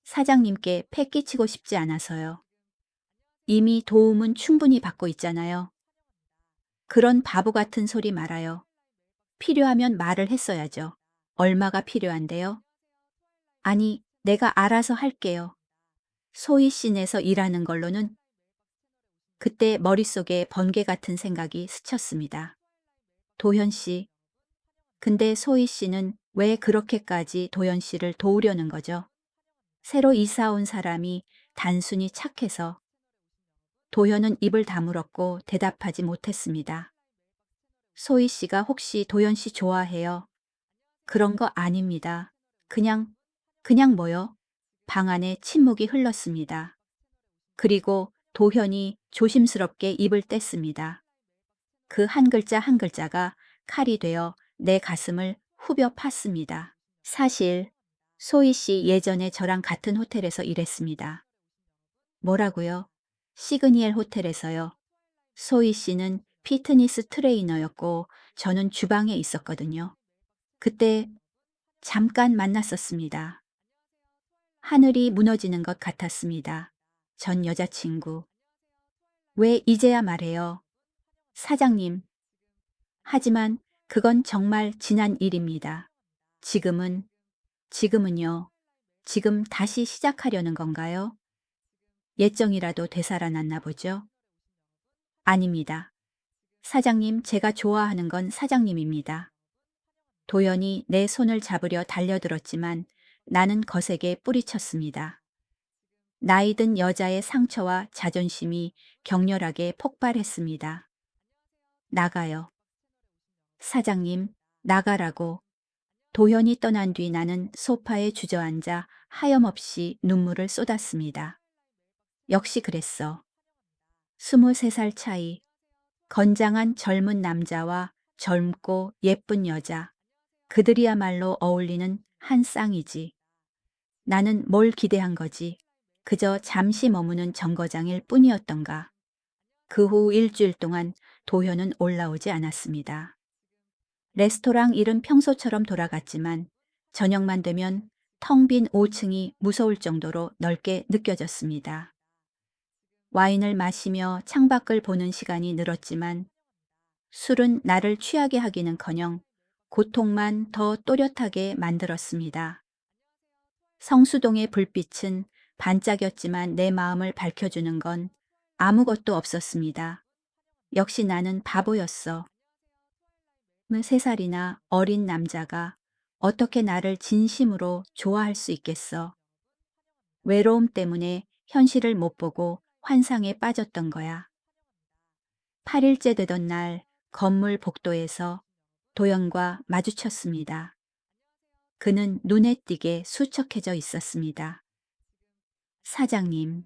사장님께 패 끼치고 싶지 않아서요. 이미 도움은 충분히 받고 있잖아요. 그런 바보 같은 소리 말아요. 필요하면 말을 했어야죠. 얼마가 필요한데요? 아니, 내가 알아서 할게요. 소희 씨네에서 일하는 걸로는. 그때 머릿속에 번개 같은 생각이 스쳤습니다. 도현 씨. 근데 소희 씨는 왜 그렇게까지 도현 씨를 도우려는 거죠? 새로 이사 온 사람이 단순히 착해서. 도현은 입을 다물었고 대답하지 못했습니다. 소희 씨가 혹시 도현 씨 좋아해요? 그런 거 아닙니다. 그냥 뭐요? 방 안에 침묵이 흘렀습니다. 그리고 도현이 조심스럽게 입을 뗐습니다. 그 한 글자 한 글자가 칼이 되어 내 가슴을 후벼 팠습니다. 사실 소희 씨 예전에 저랑 같은 호텔에서 일했습니다. 뭐라고요? 시그니엘 호텔에서요. 소희 씨는 피트니스 트레이너였고 저는 주방에 있었거든요. 그때 잠깐 만났었습니다. 하늘이 무너지는 것 같았습니다. 전 여자친구. 왜 이제야 말해요? 사장님. 하지만 그건 정말 지난 일입니다. 지금은, 지금은요. 지금 다시 시작하려는 건가요? 예정이라도 되살아났나 보죠? 아닙니다. 사장님, 제가 좋아하는 건 사장님입니다. 도연이 내 손을 잡으려 달려들었지만 나는 거세게 뿌리쳤습니다. 나이든 여자의 상처와 자존심이 격렬하게 폭발했습니다. 나가요. 사장님, 나가라고. 도현이 떠난 뒤 나는 소파에 주저앉아 하염없이 눈물을 쏟았습니다. 역시 그랬어. 23살 차이. 건장한 젊은 남자와 젊고 예쁜 여자. 그들이야말로 어울리는 한 쌍이지. 나는 뭘 기대한 거지. 그저 잠시 머무는 정거장일 뿐이었던가. 그 후 일주일 동안 도현은 올라오지 않았습니다. 레스토랑 일은 평소처럼 돌아갔지만 저녁만 되면 텅 빈 5층이 무서울 정도로 넓게 느껴졌습니다. 와인을 마시며 창밖을 보는 시간이 늘었지만 술은 나를 취하게 하기는커녕 고통만 더 또렷하게 만들었습니다. 성수동의 불빛은 반짝였지만 내 마음을 밝혀주는 건 아무것도 없었습니다. 역시 나는 바보였어. 3살이나 어린 남자가 어떻게 나를 진심으로 좋아할 수 있겠어. 외로움 때문에 현실을 못 보고 환상에 빠졌던 거야. 8일째 되던 날 건물 복도에서 도연과 마주쳤습니다. 그는 눈에 띄게 수척해져 있었습니다. 사장님,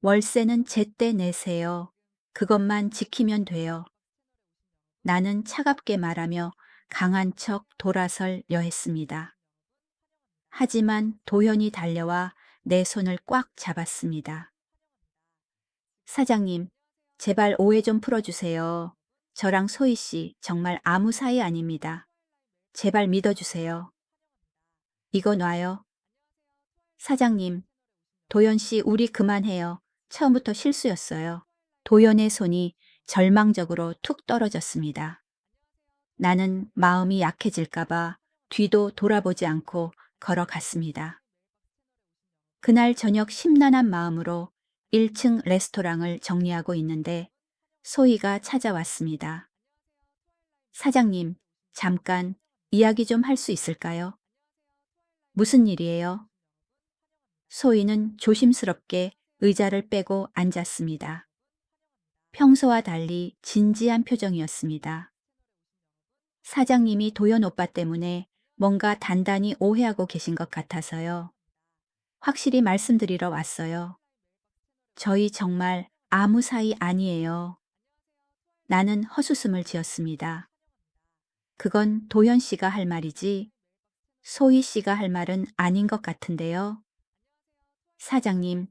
월세는 제때 내세요. 그것만 지키면 돼요. 나는 차갑게 말하며 강한 척 돌아설려 했습니다. 하지만 도현이 달려와 내 손을 꽉 잡았습니다. 사장님, 제발 오해 좀 풀어주세요. 저랑 소희 씨 정말 아무 사이 아닙니다. 제발 믿어주세요. 이거 놔요. 사장님, 도연 씨 우리 그만해요. 처음부터 실수였어요. 도연의 손이 절망적으로 툭 떨어졌습니다. 나는 마음이 약해질까봐 뒤도 돌아보지 않고 걸어갔습니다. 그날 저녁 심란한 마음으로 1층 레스토랑을 정리하고 있는데 소희가 찾아왔습니다. 사장님, 잠깐 이야기 좀 할 수 있을까요? 무슨 일이에요? 소희는 조심스럽게 의자를 빼고 앉았습니다. 평소와 달리 진지한 표정이었습니다. 사장님이 도연 오빠 때문에 뭔가 단단히 오해하고 계신 것 같아서요. 확실히 말씀드리러 왔어요. 저희 정말 아무 사이 아니에요. 나는 헛웃음을 지었습니다. 그건 도연 씨가 할 말이지 소희 씨가 할 말은 아닌 것 같은데요. 사장님,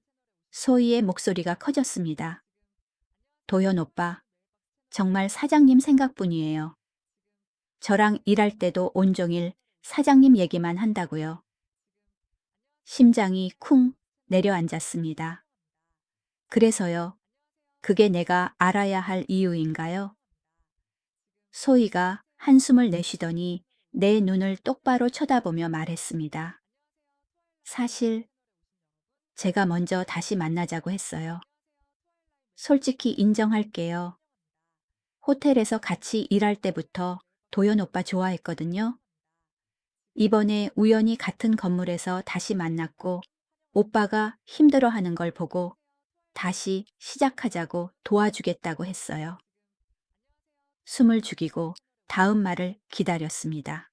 소희의 목소리가 커졌습니다. 도연 오빠, 정말 사장님 생각뿐이에요. 저랑 일할 때도 온종일 사장님 얘기만 한다고요. 심장이 쿵 내려앉았습니다. 그래서요. 그게 내가 알아야 할 이유인가요? 소희가 한숨을 내쉬더니 내 눈을 똑바로 쳐다보며 말했습니다. 사실 제가 먼저 다시 만나자고 했어요. 솔직히 인정할게요. 호텔에서 같이 일할 때부터 도연 오빠 좋아했거든요. 이번에 우연히 같은 건물에서 다시 만났고 오빠가 힘들어하는 걸 보고 다시 시작하자고 도와주겠다고 했어요. 숨을 죽이고 다음 말을 기다렸습니다.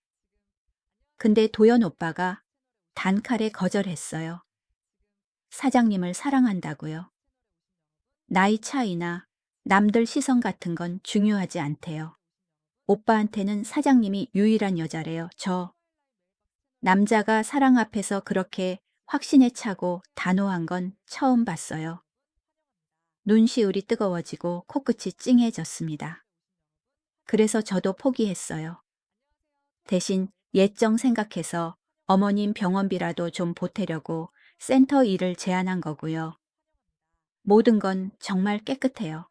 근데 도연 오빠가 단칼에 거절했어요. 사장님을 사랑한다고요. 나이 차이나 남들 시선 같은 건 중요하지 않대요. 오빠한테는 사장님이 유일한 여자래요. 남자가 사랑 앞에서 그렇게 확신에 차고 단호한 건 처음 봤어요. 눈시울이 뜨거워지고 코끝이 찡해졌습니다. 그래서 저도 포기했어요. 대신 예정 생각해서 어머님 병원비라도 좀 보태려고 센터 일을 제안한 거고요. 모든 건 정말 깨끗해요.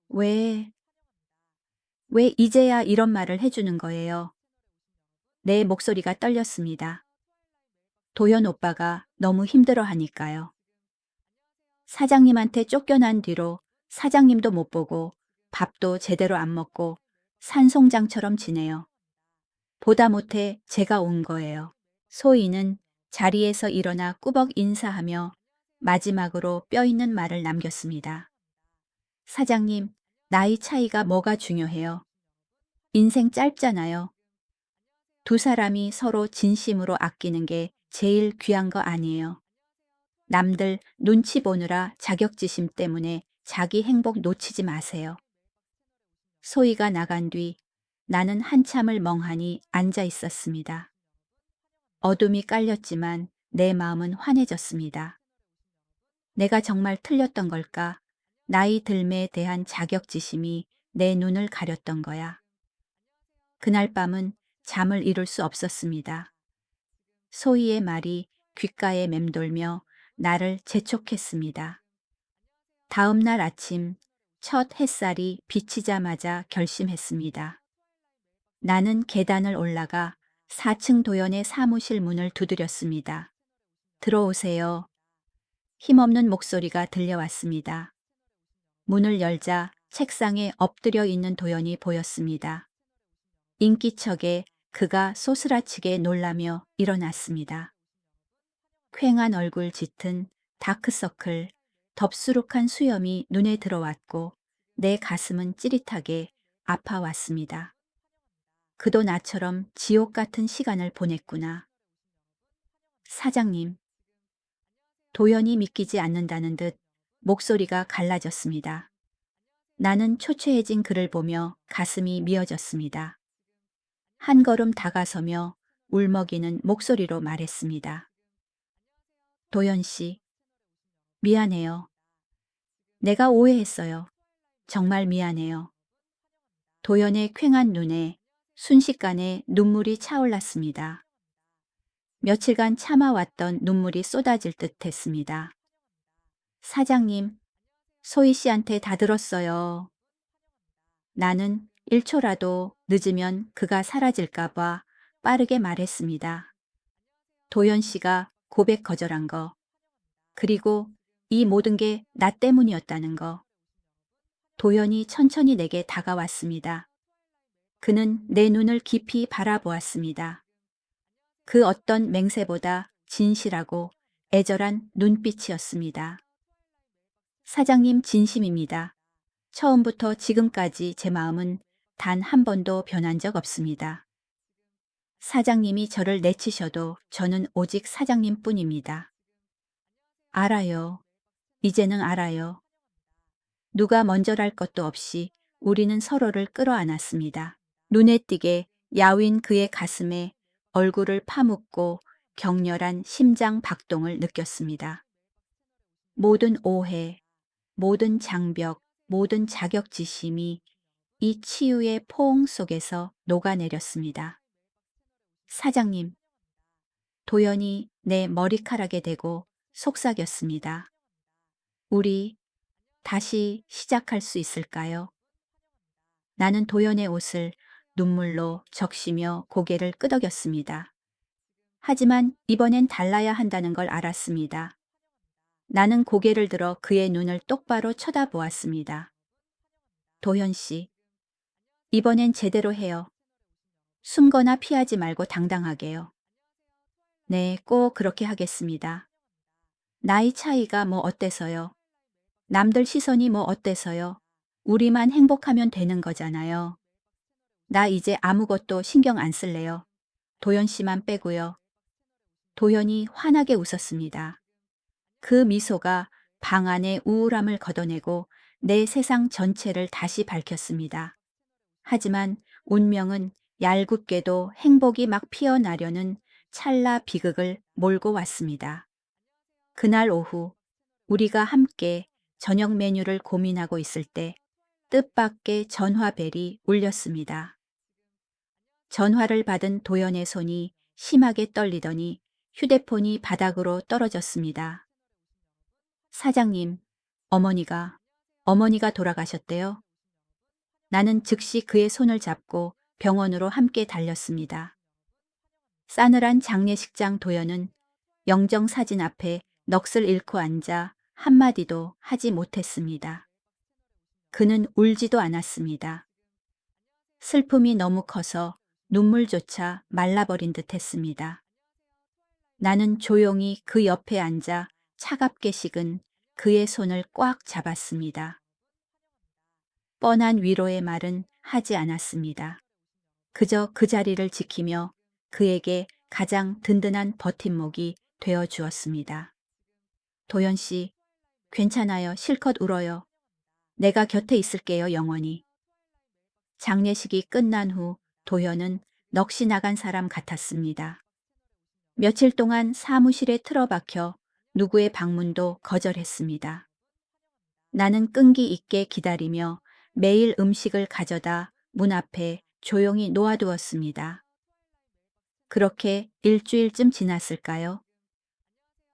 왜, 왜 이제야 이런 말을 해주는 거예요? 내 목소리가 떨렸습니다. 도현 오빠가 너무 힘들어 하니까요. 사장님한테 쫓겨난 뒤로 사장님도 못 보고 밥도 제대로 안 먹고 산송장처럼 지내요. 보다 못해 제가 온 거예요. 소희는 자리에서 일어나 꾸벅 인사하며 마지막으로 뼈있는 말을 남겼습니다. 사장님, 나이 차이가 뭐가 중요해요? 인생 짧잖아요. 두 사람이 서로 진심으로 아끼는 게 제일 귀한 거 아니에요. 남들 눈치 보느라 자격지심 때문에 자기 행복 놓치지 마세요. 소희가 나간 뒤 나는 한참을 멍하니 앉아 있었습니다. 어둠이 깔렸지만 내 마음은 환해졌습니다. 내가 정말 틀렸던 걸까? 나이 들매에 대한 자격지심이 내 눈을 가렸던 거야. 그날 밤은 잠을 이룰 수 없었습니다. 소희의 말이 귓가에 맴돌며 나를 재촉했습니다. 다음 날 아침 첫 햇살이 비치자마자 결심했습니다. 나는 계단을 올라가 4층 도연의 사무실 문을 두드렸습니다. 들어오세요. 힘없는 목소리가 들려왔습니다. 문을 열자 책상에 엎드려 있는 도연이 보였습니다. 인기척에 그가 소스라치게 놀라며 일어났습니다. 퀭한 얼굴 짙은 다크서클, 덥수룩한 수염이 눈에 들어왔고 내 가슴은 찌릿하게 아파왔습니다. 그도 나처럼 지옥 같은 시간을 보냈구나. 사장님. 도연이 믿기지 않는다는 듯 목소리가 갈라졌습니다. 나는 초췌해진 그를 보며 가슴이 미어졌습니다. 한 걸음 다가서며 울먹이는 목소리로 말했습니다. 도연 씨, 미안해요. 내가 오해했어요. 정말 미안해요. 도연의 퀭한 눈에 순식간에 눈물이 차올랐습니다. 며칠간 참아왔던 눈물이 쏟아질 듯 했습니다. 사장님, 소희 씨한테 다 들었어요. 나는 1초라도 늦으면 그가 사라질까봐 빠르게 말했습니다. 도연 씨가 고백 거절한 거, 그리고 이 모든 게 나 때문이었다는 거. 도연이 천천히 내게 다가왔습니다. 그는 내 눈을 깊이 바라보았습니다. 그 어떤 맹세보다 진실하고 애절한 눈빛이었습니다. 사장님 진심입니다. 처음부터 지금까지 제 마음은 단 한 번도 변한 적 없습니다. 사장님이 저를 내치셔도 저는 오직 사장님뿐입니다. 알아요. 이제는 알아요. 누가 먼저랄 것도 없이 우리는 서로를 끌어안았습니다. 눈에 띄게 야윈 그의 가슴에 얼굴을 파묻고 격렬한 심장 박동을 느꼈습니다. 모든 오해, 모든 장벽, 모든 자격지심이 이 치유의 포옹 속에서 녹아내렸습니다. 사장님, 도연이 내 머리카락에 대고 속삭였습니다. 우리 다시 시작할 수 있을까요? 나는 도연의 옷을 눈물로 적시며 고개를 끄덕였습니다. 하지만 이번엔 달라야 한다는 걸 알았습니다. 나는 고개를 들어 그의 눈을 똑바로 쳐다보았습니다. 도현 씨, 이번엔 제대로 해요. 숨거나 피하지 말고 당당하게요. 네, 꼭 그렇게 하겠습니다. 나이 차이가 뭐 어때서요? 남들 시선이 뭐 어때서요? 우리만 행복하면 되는 거잖아요. 나 이제 아무것도 신경 안 쓸래요. 도연 씨만 빼고요. 도연이 환하게 웃었습니다. 그 미소가 방 안의 우울함을 걷어내고 내 세상 전체를 다시 밝혔습니다. 하지만 운명은 얄궂게도 행복이 막 피어나려는 찰나 비극을 몰고 왔습니다. 그날 오후 우리가 함께 저녁 메뉴를 고민하고 있을 때 뜻밖의 전화벨이 울렸습니다. 전화를 받은 도연의 손이 심하게 떨리더니 휴대폰이 바닥으로 떨어졌습니다. 사장님, 어머니가 돌아가셨대요. 나는 즉시 그의 손을 잡고 병원으로 함께 달렸습니다. 싸늘한 장례식장 도연은 영정사진 앞에 넋을 잃고 앉아 한마디도 하지 못했습니다. 그는 울지도 않았습니다. 슬픔이 너무 커서 눈물조차 말라버린 듯 했습니다. 나는 조용히 그 옆에 앉아 차갑게 식은 그의 손을 꽉 잡았습니다. 뻔한 위로의 말은 하지 않았습니다. 그저 그 자리를 지키며 그에게 가장 든든한 버팀목이 되어 주었습니다. 도연 씨, 괜찮아요. 실컷 울어요. 내가 곁에 있을게요, 영원히. 장례식이 끝난 후 도연은 넋이 나간 사람 같았습니다. 며칠 동안 사무실에 틀어박혀 누구의 방문도 거절했습니다. 나는 끈기 있게 기다리며 매일 음식을 가져다 문 앞에 조용히 놓아두었습니다. 그렇게 일주일쯤 지났을까요?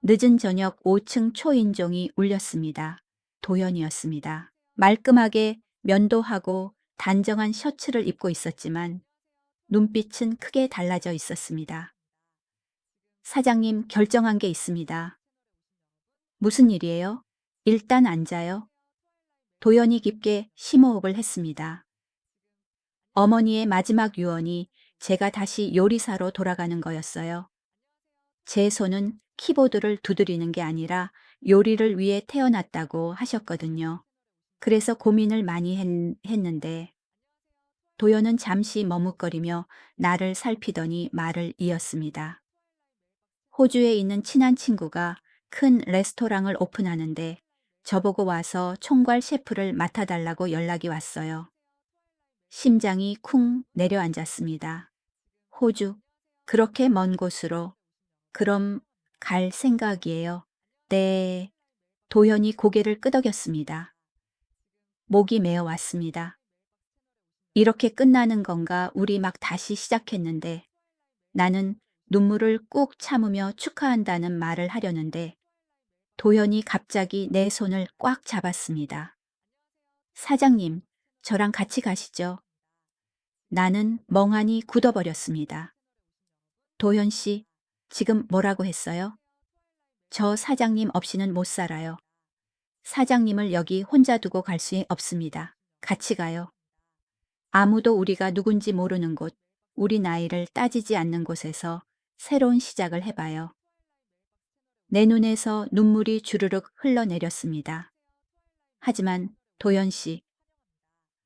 늦은 저녁 5층 초인종이 울렸습니다. 도연이었습니다. 말끔하게 면도하고 단정한 셔츠를 입고 있었지만 눈빛은 크게 달라져 있었습니다. 사장님, 결정한 게 있습니다. 무슨 일이에요? 일단 앉아요. 도연이 깊게 심호흡을 했습니다. 어머니의 마지막 유언이 제가 다시 요리사로 돌아가는 거였어요. 제 손은 키보드를 두드리는 게 아니라 요리를 위해 태어났다고 하셨거든요. 그래서 고민을 많이 했는데 도연은 잠시 머뭇거리며 나를 살피더니 말을 이었습니다. 호주에 있는 친한 친구가 큰 레스토랑을 오픈하는데 저보고 와서 총괄 셰프를 맡아달라고 연락이 왔어요. 심장이 쿵 내려앉았습니다. 호주, 그렇게 먼 곳으로. 그럼 갈 생각이에요. 네. 도연이 고개를 끄덕였습니다. 목이 메어 왔습니다. 이렇게 끝나는 건가 우리 막 다시 시작했는데 나는 눈물을 꾹 참으며 축하한다는 말을 하려는데 도연이 갑자기 내 손을 꽉 잡았습니다. 사장님, 저랑 같이 가시죠. 나는 멍하니 굳어버렸습니다. 도연 씨, 지금 뭐라고 했어요? 저 사장님 없이는 못 살아요. 사장님을 여기 혼자 두고 갈 수 없습니다. 같이 가요. 아무도 우리가 누군지 모르는 곳, 우리 나이를 따지지 않는 곳에서 새로운 시작을 해봐요. 내 눈에서 눈물이 주르륵 흘러내렸습니다. 하지만 도연 씨,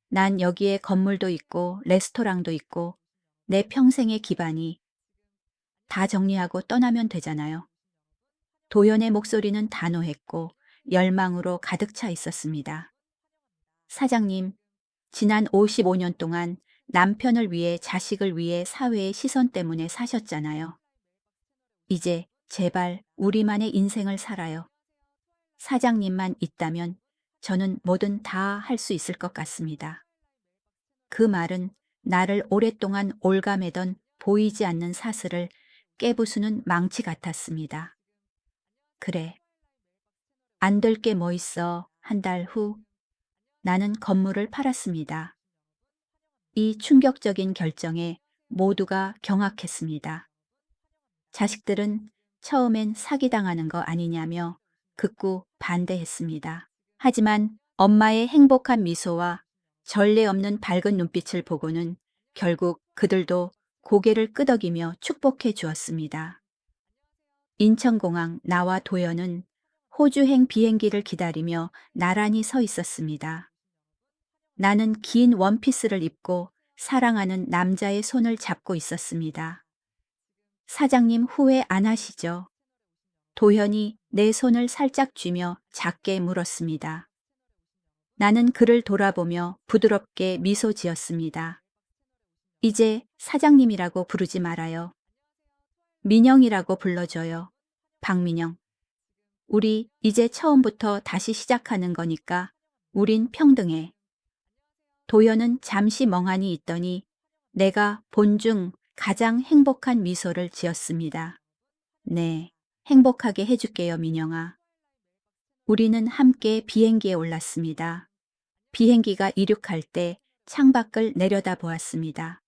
난 여기에 건물도 있고 레스토랑도 있고 내 평생의 기반이 다 정리하고 떠나면 되잖아요. 도연의 목소리는 단호했고 열망으로 가득 차 있었습니다. 사장님, 지난 55년 동안 남편을 위해 자식을 위해 사회의 시선 때문에 사셨잖아요. 이제 제발 우리만의 인생을 살아요. 사장님만 있다면 저는 뭐든 다 할 수 있을 것 같습니다. 그 말은 나를 오랫동안 올가매던 보이지 않는 사슬을 깨부수는 망치 같았습니다. 그래. 안 될 게 뭐 있어. 한 달 후 나는 건물을 팔았습니다. 이 충격적인 결정에 모두가 경악했습니다. 자식들은 처음엔 사기당하는 거 아니냐며 극구 반대했습니다. 하지만 엄마의 행복한 미소와 전례 없는 밝은 눈빛을 보고는 결국 그들도 고개를 끄덕이며 축복해 주었습니다. 인천공항 나와 도연은 호주행 비행기를 기다리며 나란히 서 있었습니다. 나는 긴 원피스를 입고 사랑하는 남자의 손을 잡고 있었습니다. 사장님 후회 안 하시죠? 도현이 내 손을 살짝 쥐며 작게 물었습니다. 나는 그를 돌아보며 부드럽게 미소 지었습니다. 이제 사장님이라고 부르지 말아요. 민영이라고 불러줘요. 박민영. 우리 이제 처음부터 다시 시작하는 거니까 우린 평등해. 도연은 잠시 멍하니 있더니 내가 본 중 가장 행복한 미소를 지었습니다. 네, 행복하게 해줄게요, 민영아. 우리는 함께 비행기에 올랐습니다. 비행기가 이륙할 때 창밖을 내려다 보았습니다.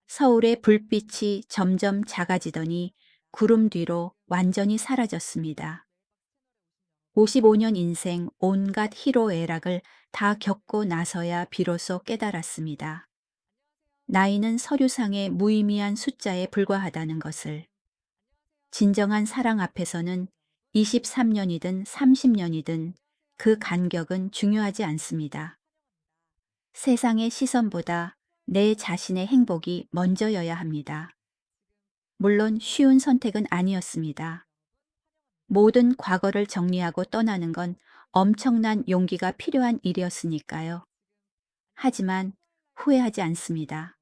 서울의 불빛이 점점 작아지더니 구름 뒤로 완전히 사라졌습니다. 55년 인생 온갖 희로애락을 다 겪고 나서야 비로소 깨달았습니다. 나이는 서류상의 무의미한 숫자에 불과하다는 것을. 진정한 사랑 앞에서는 23년이든 30년이든 그 간격은 중요하지 않습니다. 세상의 시선보다 내 자신의 행복이 먼저여야 합니다. 물론 쉬운 선택은 아니었습니다. 모든 과거를 정리하고 떠나는 건 엄청난 용기가 필요한 일이었으니까요. 하지만 후회하지 않습니다.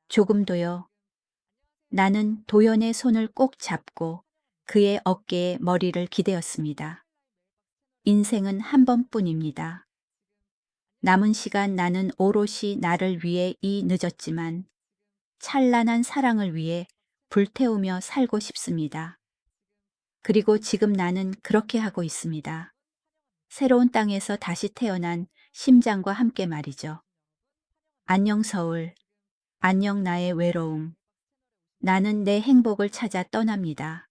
조금도요. 나는 도연의 손을 꼭 잡고 그의 어깨에 머리를 기대었습니다. 인생은 한 번뿐입니다. 남은 시간 나는 오롯이 나를 위해 이 늦었지만 찬란한 사랑을 위해 불태우며 살고 싶습니다. 그리고 지금 나는 그렇게 하고 있습니다. 새로운 땅에서 다시 태어난 심장과 함께 말이죠. 안녕 서울, 안녕 나의 외로움. 나는 내 행복을 찾아 떠납니다.